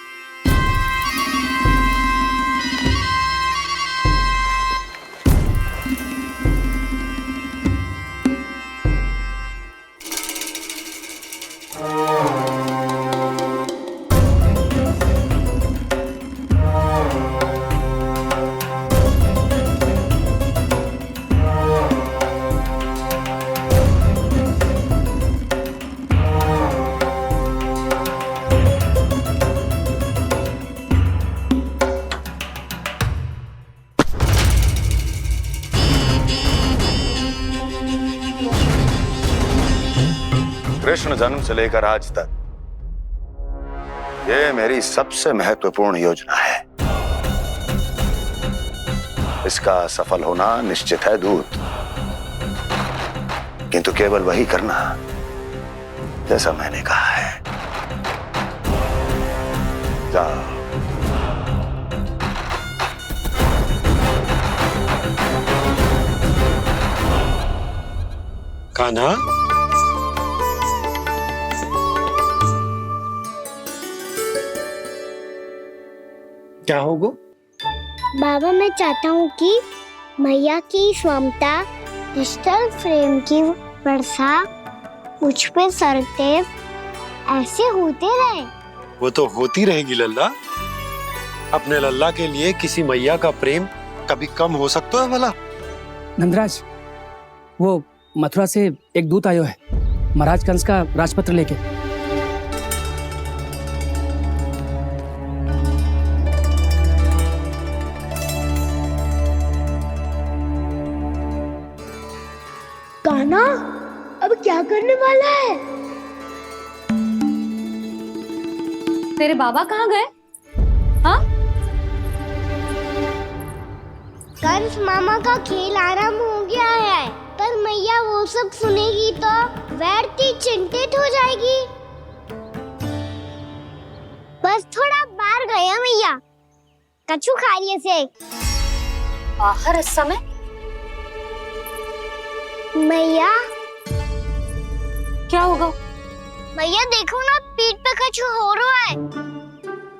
कृष्ण जन्म से लेकर आज तक ये मेरी सबसे महत्वपूर्ण योजना है। इसका सफल होना निश्चित है दूत, किंतु केवल वही करना जैसा मैंने कहा है। जाओ। कान्हा, क्या होगा? बाबा मैं चाहता हूँ कि मैया की स्वमता क्रिस्टल फ्रेम की वर्षा मुझ पे सरकते ऐसे होते रहे। वो तो होती रहेगी लल्ला। अपने लल्ला के लिए किसी मैया का प्रेम कभी कम हो सकता है भला? नंदराज, वो मथुरा से एक दूत आयो है महाराज कंस का राजपत्र लेके। कान्हा अब क्या करने वाला है? तेरे बाबा कहाँ गए? हाँ? कंस मामा का खेल आरंभ हो गया है, पर मैया वो सब सुनेगी तो व्यर्थ चिंतित हो जाएगी। बस थोड़ा बाहर गया मैया, कछु खा लिया से। बाहर इस समय? मैया क्या होगा? मैया देखो ना, पीठ पे कछु हो रहा है।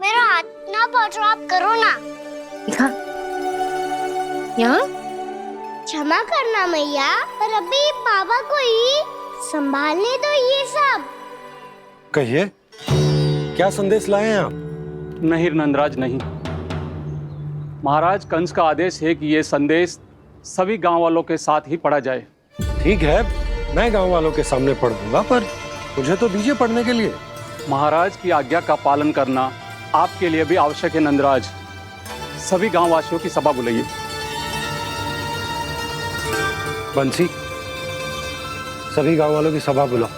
मेरा हाथ ना पकड़ो, आप करो ना। दिखा यहाँ। क्षमा करना मैया, पर अभी बाबा को ही संभालने दो ये सब। कहिए, क्या संदेश लाए हैं आप? नहीं नंदराज, नहीं। महाराज कंस का आदेश है कि ये संदेश सभी गांव वालों के साथ ही पढ़ा जाए। ठीक है, मैं गांव वालों के सामने पढ़ दूंगा, पर मुझे तो दीजिए पढ़ने के लिए। महाराज की आज्ञा का पालन करना आपके लिए भी आवश्यक है नंदराज। सभी गांव वासियों की सभा बुलाइए। बंसी, सभी गांव वालों की सभा बुलाओ।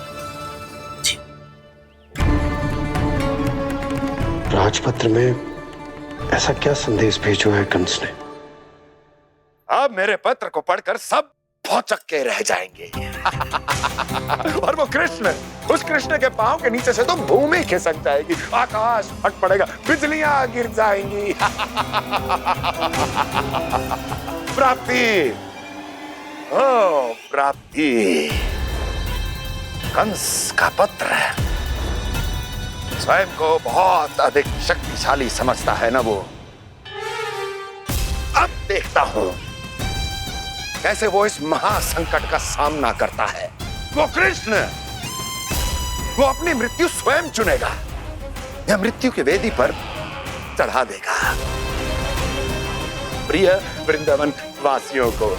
राजपत्र में ऐसा क्या संदेश भेजो है कंस ने? अब मेरे पत्र को पढ़कर सब भौचक के रह जाएंगे। और वो कृष्ण, उस कृष्ण के पांव के नीचे से तो भूमि खिसक जाएगी, आकाश फट पड़ेगा, बिजलियां गिर जाएंगी। प्राप्ति, ओ प्राप्ति, कंस का पत्र। स्वयं को बहुत अधिक शक्तिशाली समझता है ना वो। अब देखता हूं कैसे वो इस महासंकट का सामना करता है। वो कृष्ण, वो अपनी मृत्यु स्वयं चुनेगा या मृत्यु की वेदी पर चढ़ा देगा प्रिय वृंदावन वासियों को।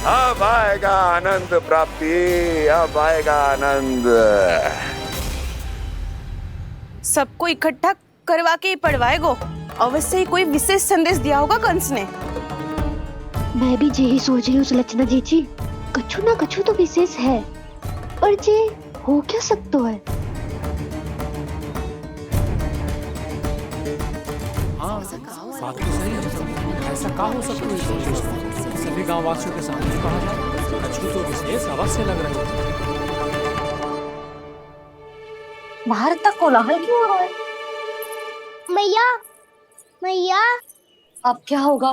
अब आएगा आनंद प्राप्ति, अब आएगा आनंद। सबको इकट्ठा करवा के ही पढ़वाएगो। अवश्य ही कोई विशेष संदेश दिया होगा कंस ने। मैं भी यही सोच रही हूँ सुलक्षणा जी, कछु ना कछु तो विशेष है, पर जे हो क्या सकता है? हाँ, बात तो सही है। ऐसा क्या हो सकता है? सभी गांव वासियों के सामने कहा जाए, कछु तो विशेष अवश्य लग रहा है। बाहर तक कोलाहल क्यों हो रहा है? मैया, मैया, अब क्या होगा?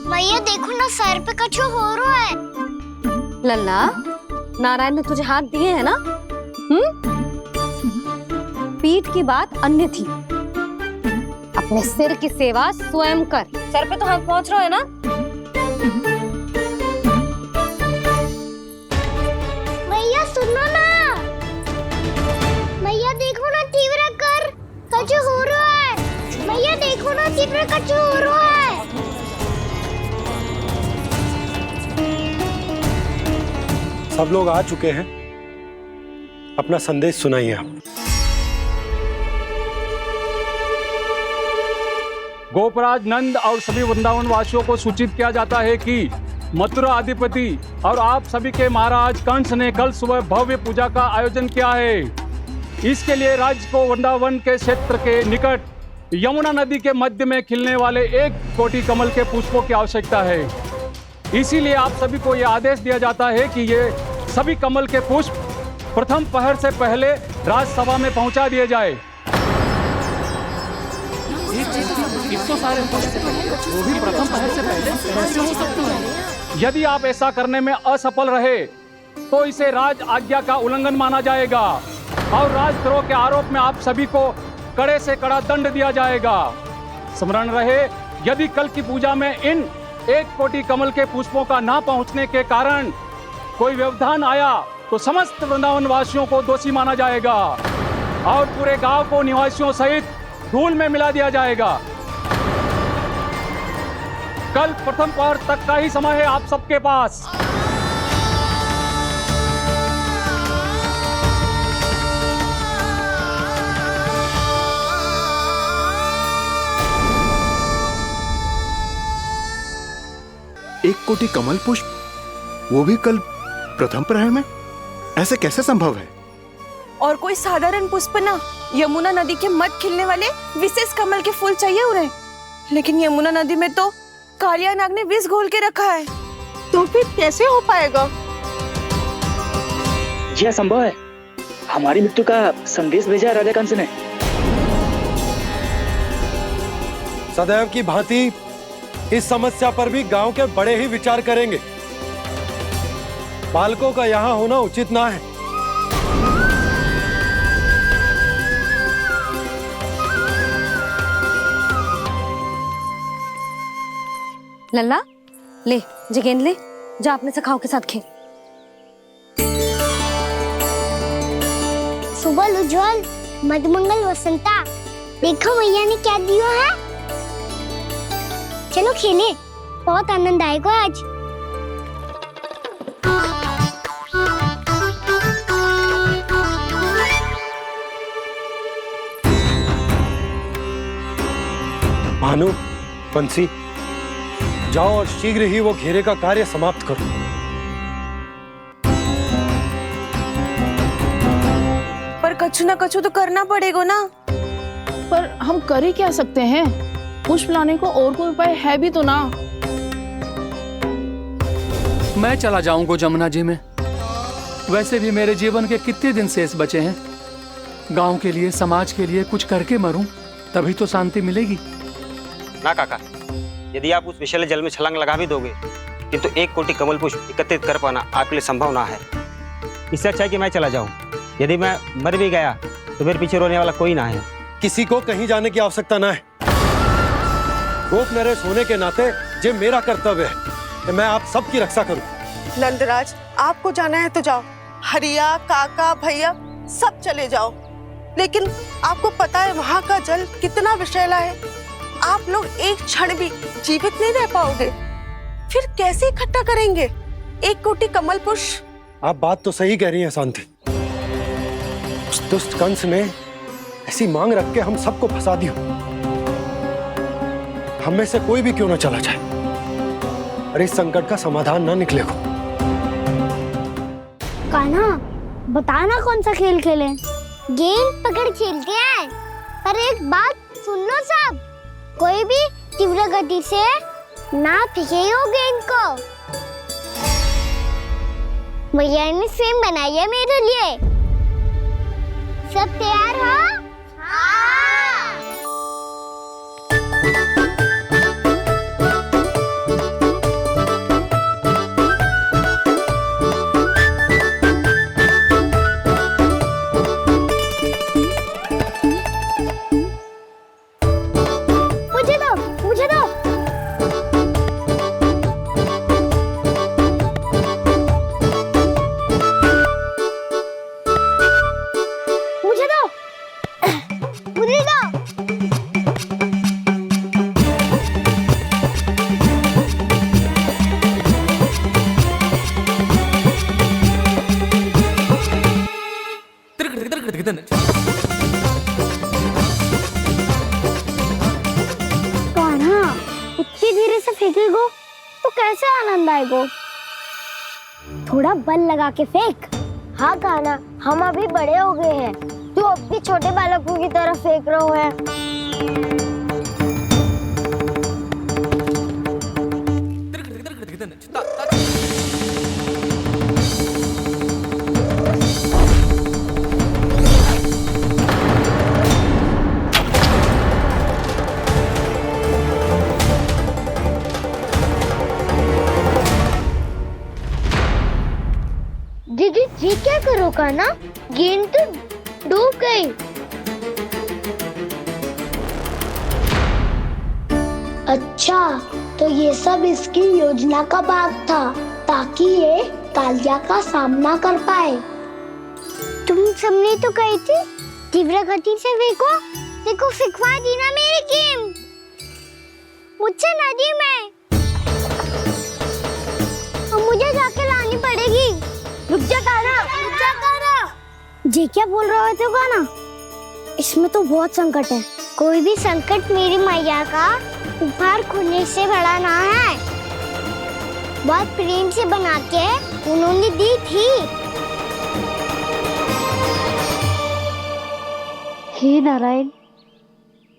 मैया देखो ना, सर पे कछु हो रहा है। लल्ला, नारायण ने तुझे हाथ दिए हैं ना? पीठ की बात अन्य थी। अपने सिर की सेवा स्वयं कर। सर पे तो हाथ पहुंच रहा है ना? मैया सुनो ना, मैया देखो ना, तीव्र कर कछु हो रहा है। मैया देखो ना, तीव्र कछु हो रहा है। सब लोग आ चुके हैं, अपना संदेश सुनाइए आप। गोपराज नंद और सभी वृंदावन वासियों को सूचित किया जाता है कि मथुरा अधिपति और आप सभी के महाराज कंस ने कल सुबह भव्य पूजा का आयोजन किया है। इसके लिए राज्य को वृंदावन के क्षेत्र के निकट यमुना नदी के मध्य में खिलने वाले 1 कोटि कमल के पुष्पों की आवश्यकता है। इसीलिए आप सभी को यह आदेश दिया जाता है कि ये सभी कमल के पुष्प प्रथम पहर से पहले राजसभा में पहुंचा दिए जाए। सारे वो भी प्रथम पहर से पहले कैसे हो सकते हैं? यदि आप ऐसा करने में असफल रहे तो इसे राज आज्ञा का उल्लंघन माना जाएगा और राजद्रोह के आरोप में आप सभी को कड़े से कड़ा दंड दिया जाएगा। स्मरण रहे, यदि कल की पूजा में इन 1 कोटि कमल के पुष्पों का ना पहुंचने के कारण कोई व्यवधान आया तो समस्त वृंदावन वासियों को दोषी माना जाएगा और पूरे गांव को निवासियों सहित धूल में मिला दिया जाएगा। कल प्रथम पहर तक का ही समय है आप सबके पास। एक कोटि कमल पुष्प, वो भी कल प्रथम प्रहर में? ऐसे कैसे संभव है? और कोई साधारण पुष्प ना, यमुना नदी के मध्य खिलने वाले विशेष कमल के फूल चाहिए उन्हें। लेकिन यमुना नदी में तो कालिया नाग ने विष घोल के रखा है, तो फिर कैसे हो पाएगा? यह असंभव है। हमारी मृत्यु का संदेश भेजा राजा कंस ने। सदैव की भांति इस समस्या पर भी गांव के बड़े ही विचार करेंगे। बालकों का यहाँ होना उचित ना है। लल्ला ले जे गेंद ले, जा अपने सखाओं के साथ खेल। सुबह उज्जवल, मधुमंगल, वसंता, देखो भैया ने क्या दिया है। चलो खेले, बहुत आनंद आएगा आज। भानु, बंसी, जाओ और शीघ्र ही वो घेरे का कार्य समाप्त करो। पर कछु ना कछु तो करना पड़ेगा ना। पर हम कर ही क्या सकते हैं? पुष्प लाने को और कोई उपाय है भी तो ना। मैं चला जाऊंगा जमुना जी में। वैसे भी मेरे जीवन के कितने दिन शेष बचे हैं। गांव के लिए, समाज के लिए कुछ करके मरूं, तभी तो शांति मिलेगी। ना काका, यदि आप उस विषैले जल में छलांग लगा भी दोगे, किंतु 1 कोटि कमल पुष्प एकत्रित कर पाना आपके लिए संभव ना है। इससे अच्छा है कि मैं चला जाऊं। यदि मैं मर भी गया तो मेरे पीछे रोने वाला कोई ना है। किसी को कहीं जाने की आवश्यकता ना है। गोप नरेश होने के नाते ये मेरा कर्तव्य है कि मैं आप सबकी रक्षा करूं। नंदराज, आपको जाना है तो जाओ। हरिया, काका, भैया सब चले जाओ। लेकिन आपको पता है वहाँ का जल कितना विषैला है। आप लोग एक क्षण भी जीवित नहीं रह पाओगे। फिर कैसे इकट्ठा करेंगे 1 कोटि कमल पुष्प? आप बात तो सही कह रही हैं शांति। उस दुष्ट कंस ने ऐसी मांग रख के हम सबको फंसा दिया। हम में से कोई भी क्यों ना चला जाए और इस संकट का समाधान ना निकले को। कान्हा, बताना कौन सा खेल खेलें? गेंद पकड़ खेलते हैं, पर एक बात सुन लो सब, कोई भी तीव्र गति से ना फेंकेगा गेंद को। भैया ने स्वयं बनाई है मेरे लिए। सब तैयार हो? मुझे दो। कान्हा, इतनी धीरे से फेंकेगो तो कैसे आनंद आएगो? थोड़ा बल लगा के फेंक। हाँ कान्हा, हम अभी बड़े हो गए हैं, तू अब भी छोटे बालकों की तरह फेंक रहे है। दीदी जी क्या करो कान्हा? गेंद तो डूब गई। अच्छा, तो ये सब इसकी योजना का भाग था ताकि ये कालिया का सामना कर पाए। तुम सबने तो कही थी तीव्र गति से फेंको। देखो सिखवा दी ना मेरी गेम। मुझसे नदी में। अब मुझे जाके लानी पड़ेगी। रुक जा कान्हा, रुक जा कान्हा। जी क्या बोल रहे थे कान्हा? इसमें तो बहुत संकट है। कोई भी संकट मेरी मैया का उपहार खोने से बड़ा ना है। बहुत प्रेम से बना के उन्होंने दी थी। हे नारायण,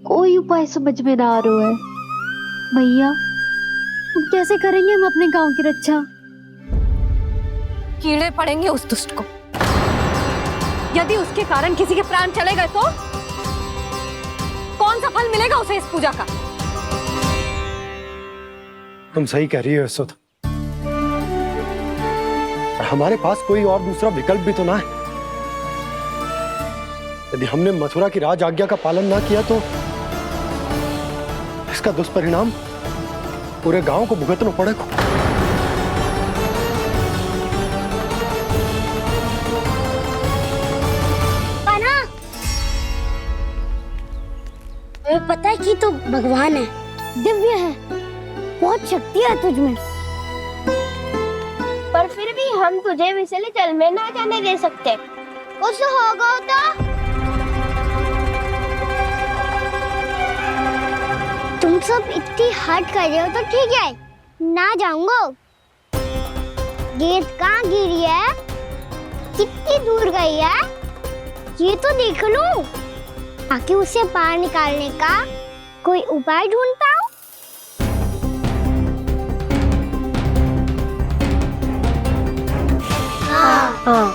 कोई उपाय समझ में ना आ रहा है। भैया, हम कैसे करेंगे हम अपने गांव की रक्षा? कीड़े पड़ेंगे उस दुष्ट को। यदि उसके कारण किसी के प्राण चले गए तो कौन सा फल मिलेगा उसे इस पूजा का? तुम सही कह रही हो यशोदा। हमारे पास कोई और दूसरा विकल्प भी तो ना है। यदि हमने मथुरा की राज आज्ञा का पालन ना किया तो इसका दुष्परिणाम पूरे गांव को भुगतना पड़ेगा। कान्हा, हमें पता है कि तू भगवान है, दिव्य है, बहुत शक्ति है तुझमें। पर फिर भी हम तुझे विषैले जल में ना जाने दे सकते। कुछ होगा तो तुम सब इतनी हट कर रहे हो तो ठीक है, ना जाऊंगा। गेंद कहाँ गिरी है, कितनी दूर गई है, ये तो देख लूं, ताकि उसे बाहर निकालने का कोई उपाय ढूंढ पाऊं। हाँ।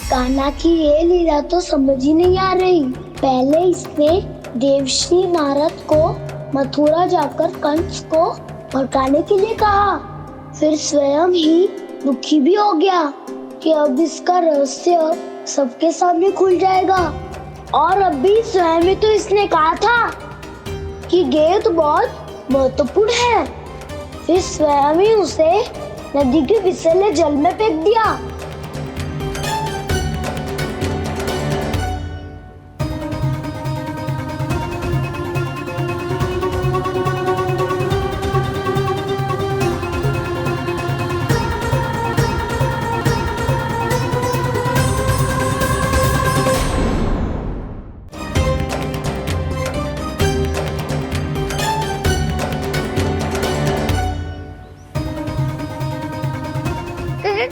कान्हा की ये लीला तो समझ ही नहीं आ रही। पहले इसने देवश्री नारद को मथुरा जाकर कंस को भड़काने के लिए कहा, फिर स्वयं ही दुखी भी हो गया कि अब इसका रहस्य सबके सामने खुल जाएगा। और अभी स्वयं ही तो इसने कहा था कि गेंद बहुत महत्वपूर्ण है, फिर स्वयं ही उसे नदी के विषैले जल में फेंक दिया।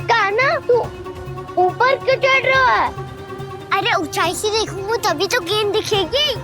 कान्हा, तू ऊपर क्यों चढ़ रहा है? अरे ऊंचाई से देखूंगा तभी तो गेंद दिखेगी।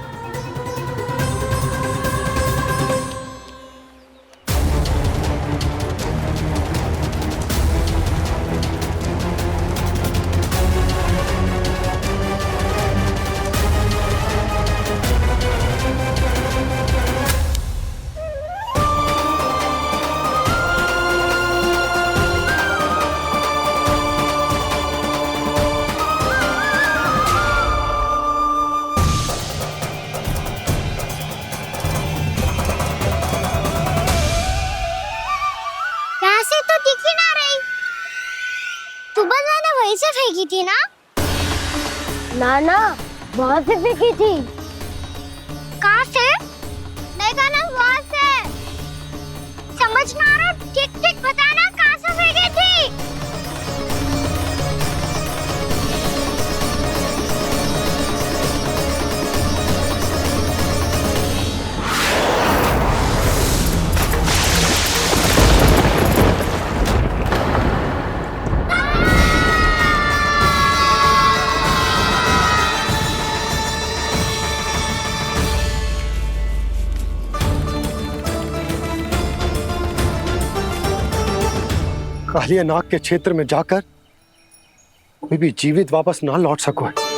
वहीं से फेंकी थी ना? ना, वहाँ से फेंकी थी। कहाँ से? नहीं कान्हा, वहाँ से। समझ ना आ रहा, ठीक बताना कहाँ से फेंकी थी? कालिया नाग के क्षेत्र में जाकर कोई भी जीवित वापस ना लौट सको है।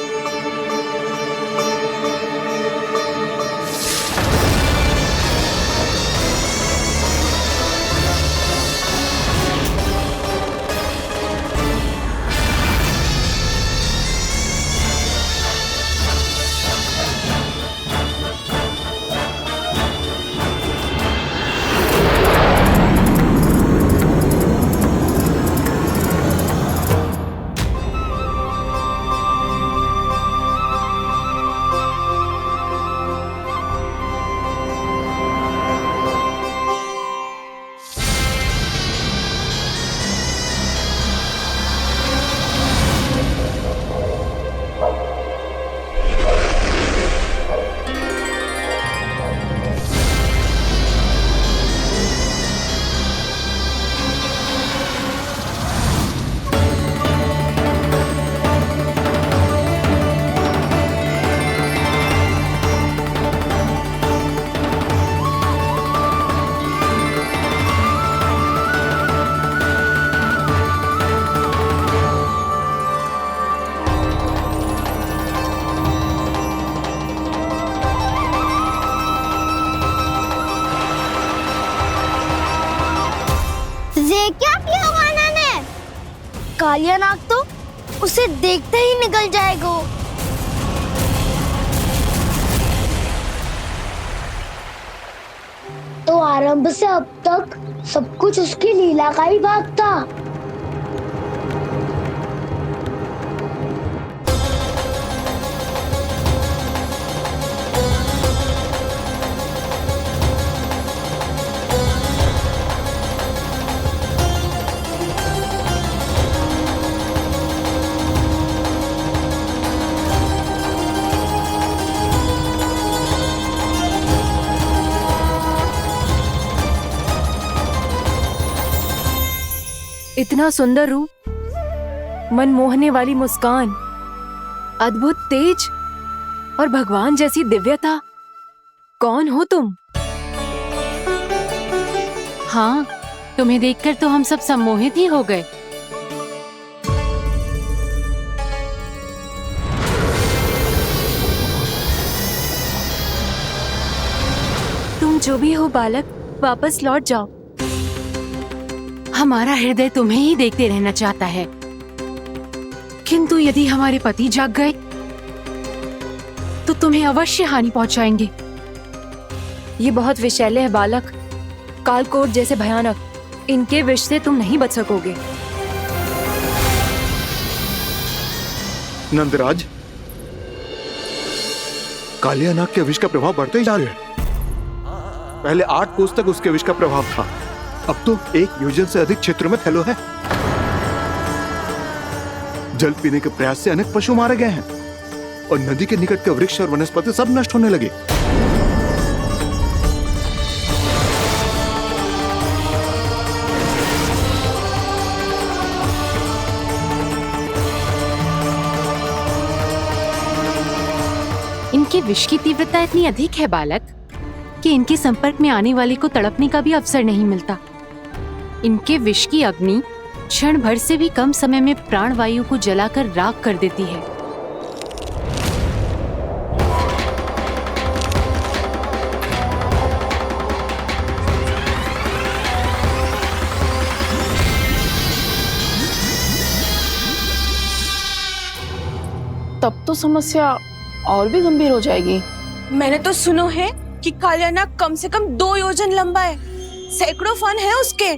कालिया नाग तो उसे देखते ही निकल जाएगा। तो आरंभ से अब तक सब कुछ उसकी लीला का ही भाग था। इतना सुंदर रूप, मन मोहने वाली मुस्कान, अद्भुत तेज और भगवान जैसी दिव्यता। कौन हो तुम? हाँ, तुम्हें देखकर तो हम सब सम्मोहित ही हो गए। तुम जो भी हो बालक, वापस लौट जाओ। हमारा हृदय तुम्हें ही देखते रहना चाहता है, किंतु यदि हमारे पति जाग गए तो तुम्हें अवश्य हानि पहुंचाएंगे। ये बहुत विषैले है बालक, कालकोट जैसे भयानक। इनके विष से तुम नहीं बच सकोगे। नंदराज, कालिया नाग के विष का प्रभाव बढ़ते ही जा रहा है। पहले 8 कोस तक उसके विष का प्रभाव था, अब तो 1 योजन से अधिक क्षेत्र में फैलो है। जल पीने के प्रयास से अनेक पशु मारे गए हैं और नदी के निकट के वृक्ष और वनस्पति सब नष्ट होने लगे। इनके विष की तीव्रता इतनी अधिक है बालक कि इनके संपर्क में आने वाले को तड़पने का भी अवसर नहीं मिलता। इनके विष की अग्नि क्षण भर से भी कम समय में प्राणवायु को जलाकर राख कर देती है। तब तो समस्या और भी गंभीर हो जाएगी। मैंने तो सुनो है कि कालिया नाग कम से कम 2 योजन लंबा है, सैकड़ों फन है उसके।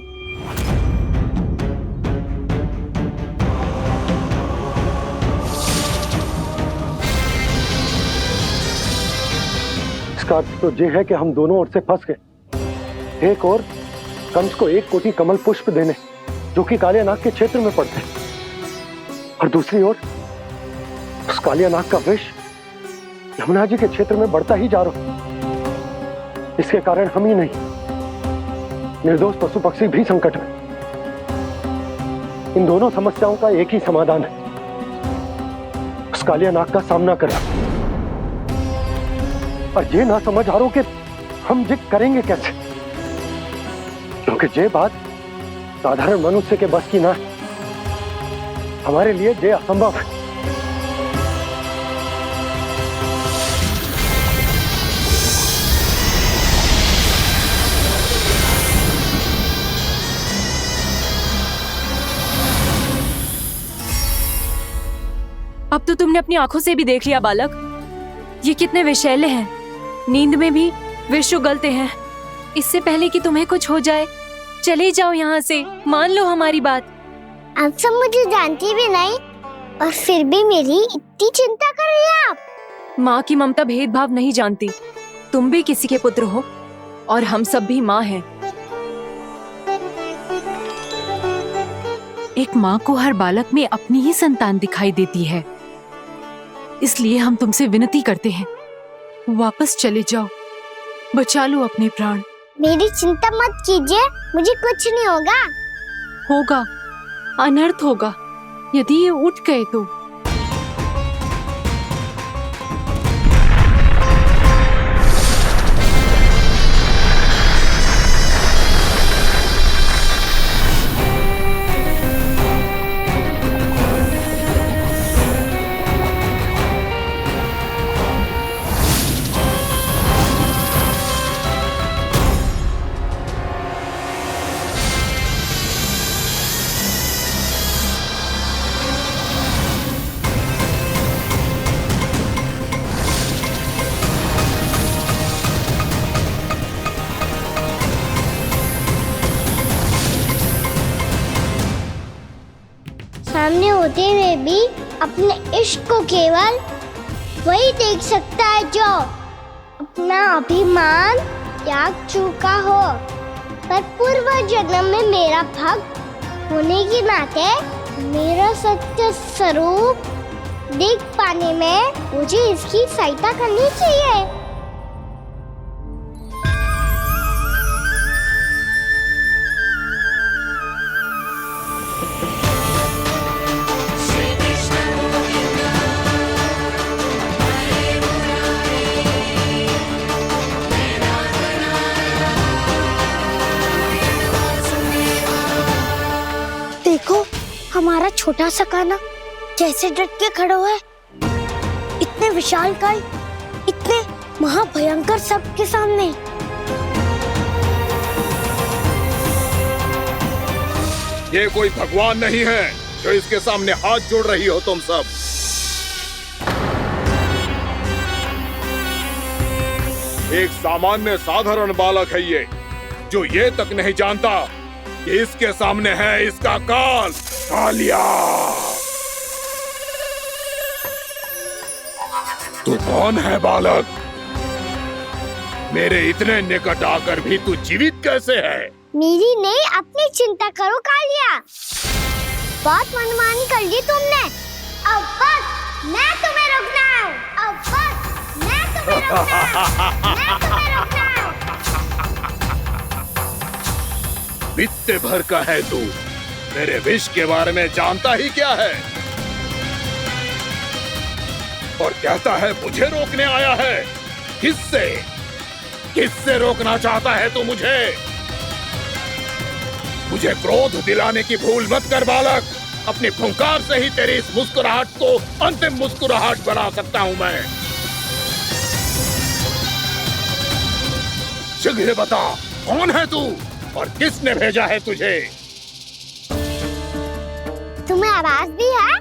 इसका अर्थ तो ये है कि हम दोनों ओर से फंस गए। एक और कंस को 1 कोटि कमल पुष्प देने जो कि कालिया नाग के क्षेत्र में पड़ते हैं, और दूसरी ओर उस कालिया नाग का विष यमुना जी के क्षेत्र में बढ़ता ही जा रहा। इसके कारण हम ही नहीं, निर्दोष पशु पक्षी भी संकट में। इन दोनों समस्याओं का एक ही समाधान है, उस कालिया नाग का सामना करना। और ये ना समझ आ रहा कि हम ये करेंगे कैसे, क्योंकि ये बात साधारण मनुष्य के बस की ना है। हमारे लिए ये असंभव है। अब तो तुमने अपनी आंखों से भी देख लिया बालक, ये कितने विषैले हैं। नींद में भी विष उगलते हैं। इससे पहले कि तुम्हें कुछ हो जाए, चले जाओ यहाँ से, मान लो हमारी बात। आप सब मुझे जानती भी नहीं और फिर भी मेरी इतनी चिंता कर रही हैं आप। माँ की ममता भेदभाव नहीं जानती। तुम भी किसी के पुत्र हो और हम सब भी माँ हैं। एक माँ को हर बालक में अपनी ही संतान दिखाई देती है, इसलिए हम तुमसे विनती करते हैं, वापस चले जाओ, बचा लो अपने प्राण। मेरी चिंता मत कीजिए, मुझे कुछ नहीं होगा। होगा, अनर्थ होगा यदि ये उठ गए तो। सामने होते हुए भी अपने इश्क को केवल वही देख सकता है जो अपना अभिमान त्याग चुका हो। पर पूर्व जन्म में मेरा भक्त होने के नाते मेरा सत्य स्वरूप देख पाने में मुझे इसकी सहायता करनी चाहिए। देखो हमारा छोटा सा कान्हा कैसे डट के खड़ा हुआ है, इतने विशालकाय, इतने महाभयंकर सर्प के सामने। ये कोई भगवान नहीं है जो इसके सामने हाथ जोड़ रही हो तुम सब। एक सामान्य साधारण बालक है ये, जो ये तक नहीं जानता कि इसके सामने है इसका काल, कालिया। तू कौन है बालक? मेरे इतने निकट आकर भी तू जीवित कैसे है? मेरी नहीं, अपनी चिंता करो कालिया। बहुत मनमानी कर ली तुमने। अब बस मैं तुम्हें रोकना हूँ। अब बस मैं तुम्हें रोकना हूँ। मैं तुम्हें रोकना हूँ। बित्ते भर का है तू, मेरे विष के बारे में जानता ही क्या है? और कहता है मुझे रोकने आया है। किससे? किससे रोकना चाहता है तू मुझे? मुझे क्रोध दिलाने की भूल मत कर बालक। अपनी फुंकार से ही तेरी इस मुस्कुराहट को अंतिम मुस्कुराहट बना सकता हूं मैं। शीघ्र बता, कौन है तू और किसने भेजा है तुझे? तुम्हें आवाज भी है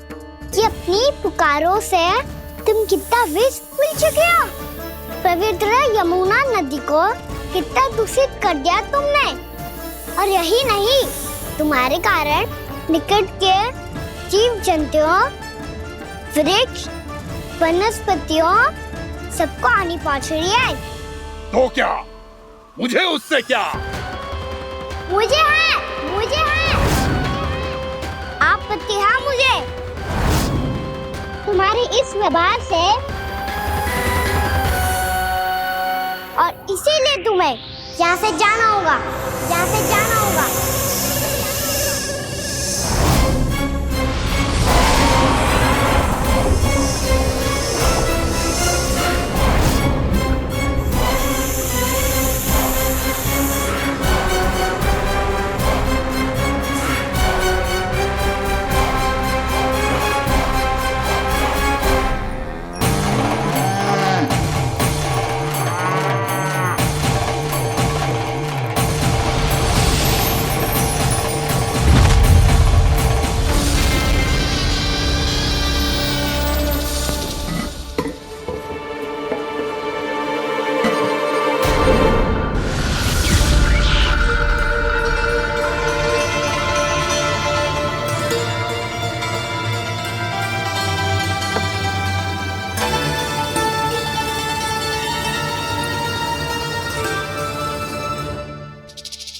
कि अपनी पुकारों से तुम कितना विष भूल चुके हो। पवित्र यमुना नदी को कितना दूषित कर दिया तुमने। और यही नहीं, तुम्हारे कारण निकट के जीव जंतुओं, वृक्ष, वनस्पतियों सबको हानि पहुंच रही है। तो क्या? मुझे उससे क्या? मुझे है आपत्ति है मुझे तुम्हारे इस व्यवहार से, और इसीलिए तुम्हें यहाँ से जाना होगा। यहाँ से जाना होगा।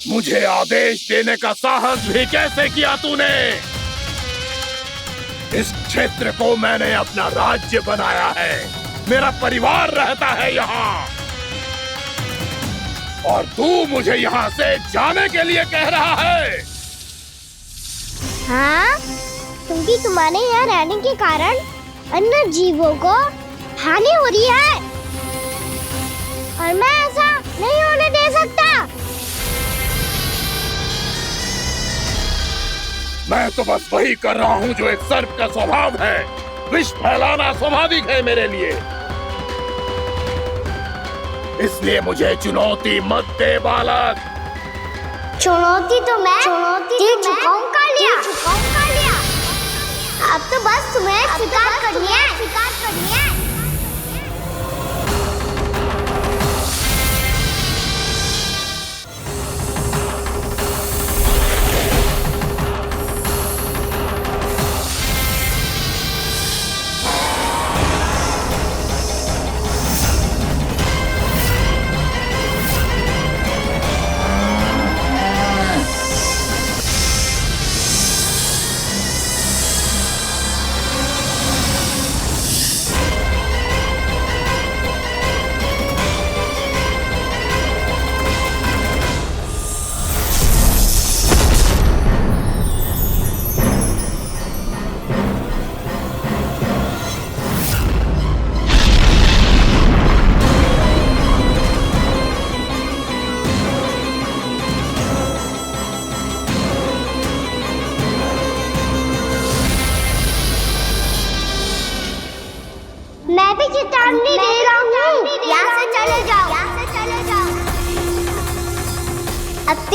मुझे आदेश देने का साहस भी कैसे किया तूने? इस क्षेत्र को मैंने अपना राज्य बनाया है, मेरा परिवार रहता है यहाँ, और तू मुझे यहाँ से जाने के लिए कह रहा है? हाँ, क्योंकि तुम्हारे यहाँ रहने के कारण अन्य जीवों को हानि हो रही है, और मैं ऐसा नहीं होने दे सकता। मैं तो बस वही कर रहा हूँ जो एक सर्प का स्वभाव है। विष फैलाना स्वाभाविक है मेरे लिए, इसलिए मुझे चुनौती मत दे बालक। चुनौती तो मैं दे चुका हूँ कालिया। अब तो बस तुम्हें स्वीकार करनी है।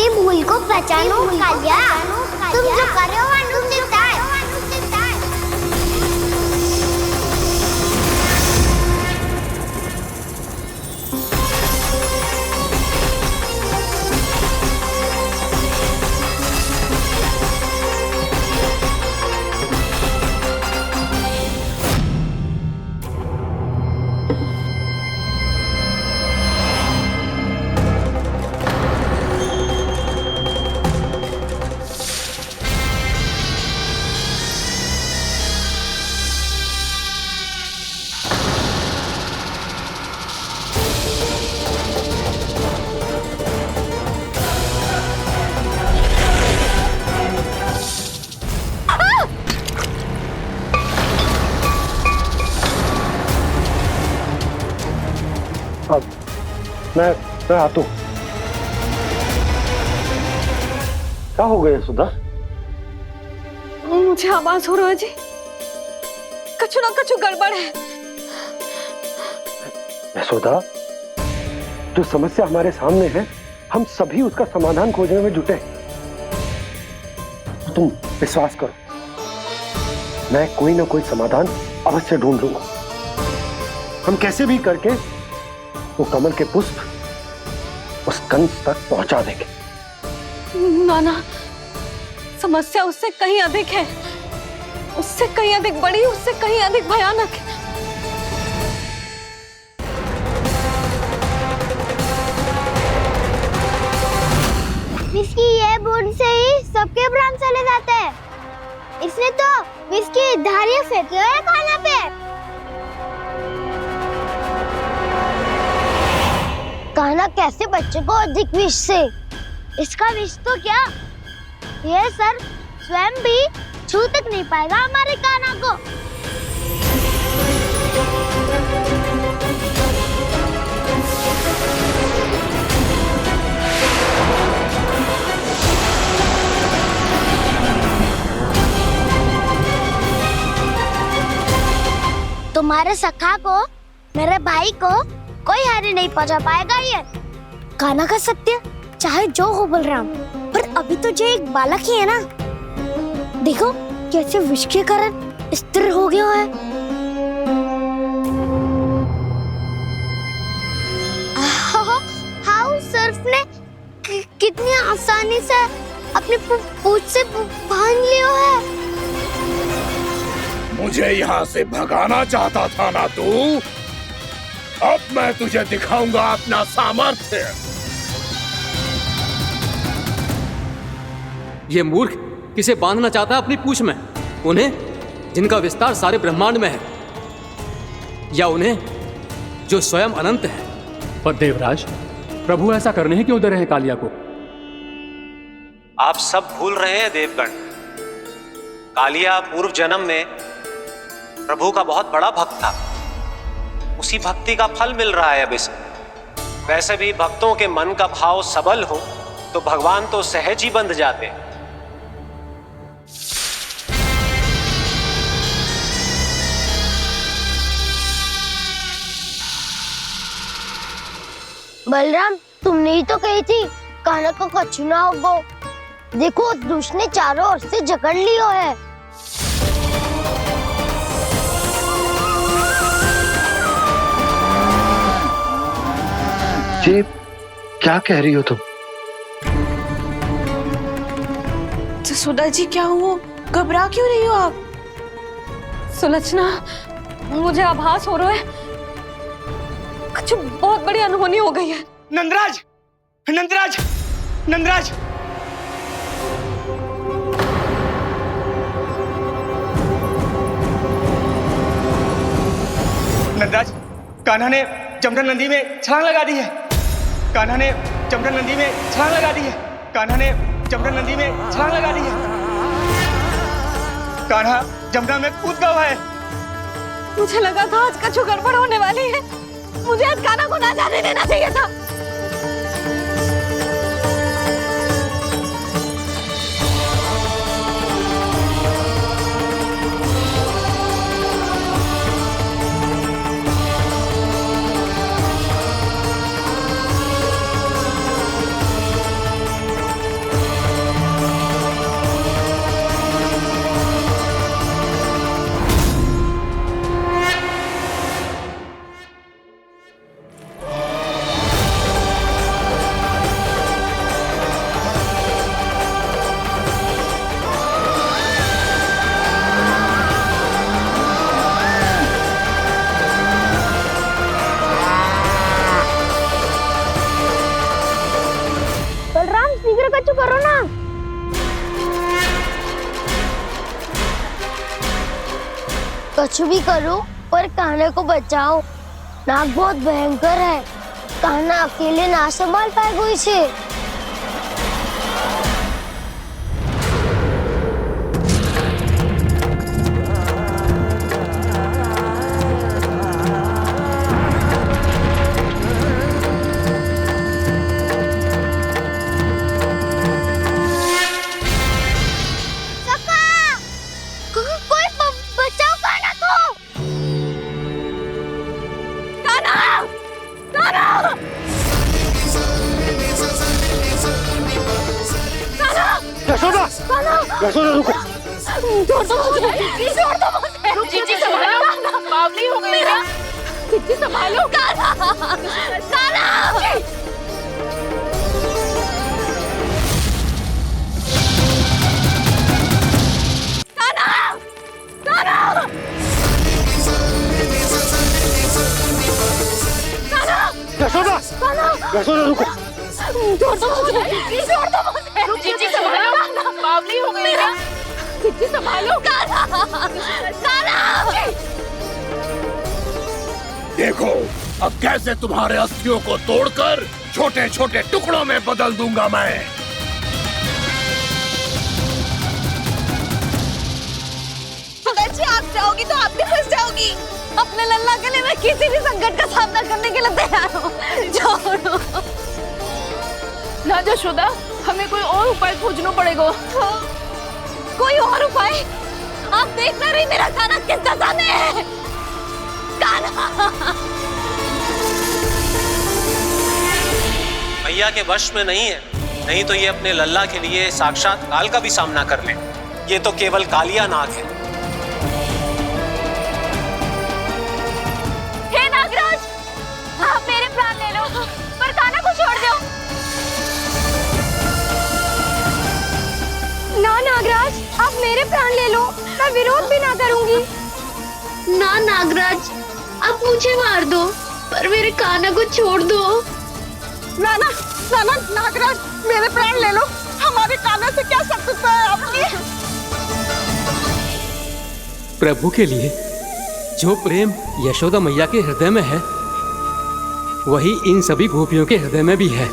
अपनी भूल को पहचानो कालिया। तुम जो कर रहे हो अनुचित है। मैं आता हूँ। क्या हो गया सुधा? मुझे आवाज हो रहा है जी, कछु ना कछु गड़बड़ है। यशोदा, जो समस्या हमारे सामने है, हम सभी उसका समाधान खोजने में जुटे। तुम विश्वास करो, मैं कोई ना कोई समाधान अवश्य ढूंढ लूंगा। हम कैसे भी करके वो कमल के पुष्प उस कंस तक पहुंचा देंगे। नाना, समस्या उससे कहीं अधिक है, उससे कहीं अधिक बड़ी, उससे कहीं अधिक भयानक है। विस्की ये बूंद से ही सबके प्राण चले जाते हैं। इसने तो विस्की धारियां फेंके हुए हैं खाना पे। कान्हा कैसे बच्चे को अधिक विष से? इसका विष तो क्या, ये सर स्वयं भी छू तक नहीं पाएगा हमारे कान्हा को। तुम्हारे सखा को, मेरे भाई को कोई हानि नहीं पहुंचा पाएगा। ये कान्हा का सत्य चाहे जो हो बलराम, पर अभी तो जो एक बालक ही है ना। देखो कैसे विष के कारण स्थिर हो गया है। हाउ सर्फ ने कितनी आसानी से अपनी पूंछ से बांध लिया है। मुझे यहाँ से भगाना चाहता था ना तू? अब मैं तुझे दिखाऊंगा अपना सामर्थ्य। ये मूर्ख किसे बांधना चाहता है अपनी पूंछ में? उन्हें जिनका विस्तार सारे ब्रह्मांड में है, या उन्हें जो स्वयं अनंत है? पर देवराज, प्रभु ऐसा करने ही क्यों दे रहे हैं कालिया को? आप सब भूल रहे हैं देवगण, कालिया पूर्व जन्म में प्रभु का बहुत बड़ा भक्त था। उसी भक्ति का फल मिल रहा है अब इसे। वैसे भी भक्तों के मन का भाव सबल हो तो भगवान तो सहज ही बंध जाते हैं। बलराम, तुमने ही तो कही थी कान्हा को कछु ना होगा। देखो उस दुष्ट ने चारों ओर से जकड़ लियो है। ये क्या कह रही हो तुम? जसोदा जी, क्या हुआ? घबरा क्यों रही हो आप? सुलोचना, मुझे आभास हो रहा है कुछ बहुत बड़ी अनहोनी हो गई है। नंदराज, नंदराज, नंदराज! नंदराज, कान्हा ने जमदग्नि नदी में छलांग लगा दी है। कान्हा ने जमदग्नि नदी में छलांग लगा दी है। कान्हा ने जमदग्नि नदी में छलांग लगा दी है। कान्हा जमुना में कूद गया है। मुझे लगा था आज कछु गड़बड़ होने वाली है। मुझे आज कान्हा को ना जाने देना चाहिए था। कुछ भी करो पर कान्हा को बचाओ। नाग बहुत भयंकर है, कान्हा अकेले ना संभाल पाएगा इसे। यशोदा, यशोदा रुको। छोड़ दो मुझे, छोड़ दो मुझे। जीजी संभालो, बावली हो गई क्या? जीजी संभालो। कान्हा, कान्हा। यशोदा, यशोदा रुको। छोड़ दो मुझे, छोड़ दो मुझे। जीजी संभालो, बावली हो गई क्या? जीजी संभालो। कान्हा, कान्हा। देखो अब कैसे तुम्हारे अस्थियों को तोड़कर छोटे छोटे टुकड़ों में बदल दूंगा मैं। अगर जी आप जाओगी तो आप भी फंस जाओगी। अपने लल्ला के लिए मैं किसी भी संकट का सामना करने के लिए तैयार हूँ। छोड़ो ना यशोदा, हमें कोई और उपाय खोजना पड़ेगा। कोई और उपाय? आप देख ना रही मेरा कान्हा किस दशा में है। कान्हा मैया के वश में नहीं है, नहीं तो ये अपने लल्ला के लिए साक्षात काल का भी सामना कर ले। ये तो केवल कालिया नाग है। हे नागराज, आप मेरे प्राण ले लो पर कान्हा को छोड़ दो। ना नागराज, आप मेरे प्राण ले लो, मैं विरोध भी ना करूंगी। ना नागराज, आप मुझे मार दो पर मेरे कान्हा को छोड़ दो। ना ना ना ना नागराज, मेरे प्राण ले लो, हमारे कान्हा से क्या शत्रुता है आपकी? प्रभु के लिए जो प्रेम यशोदा मैया के हृदय में है, वही इन सभी गोपियों के हृदय में भी है।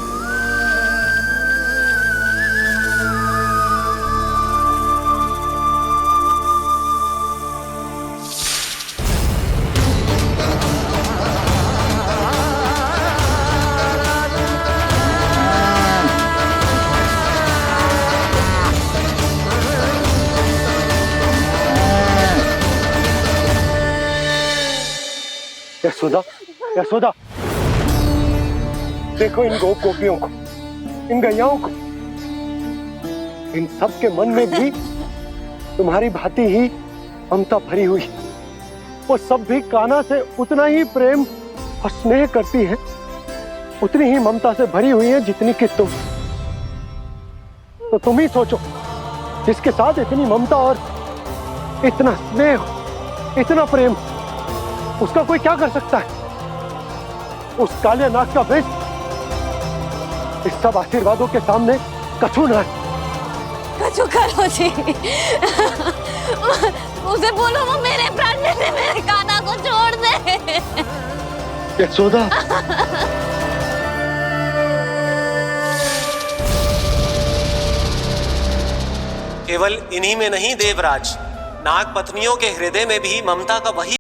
यशोदा, यशोदा, देखो इन गोपियों को, इन गैयाओं को, इन सब के मन में भी तुम्हारी भांति ही ममता भरी हुई। वो सब भी कान्हा से उतना ही प्रेम और स्नेह करती है, उतनी ही ममता से भरी हुई है जितनी कि तुम। तो तुम ही सोचो, जिसके साथ इतनी ममता और इतना स्नेह, इतना प्रेम, उसका कोई क्या कर सकता है? उस कालिया नाग का विष इस सब आशीर्वादों के सामने कछु न है। कछु करो जी। उसे बोलो वो मेरे प्राण ले ले, मेरे कान्हा को छोड़ दे। यशोदा, केवल इन्हीं में नहीं देवराज, नाग पत्नियों के हृदय में भी ममता का वही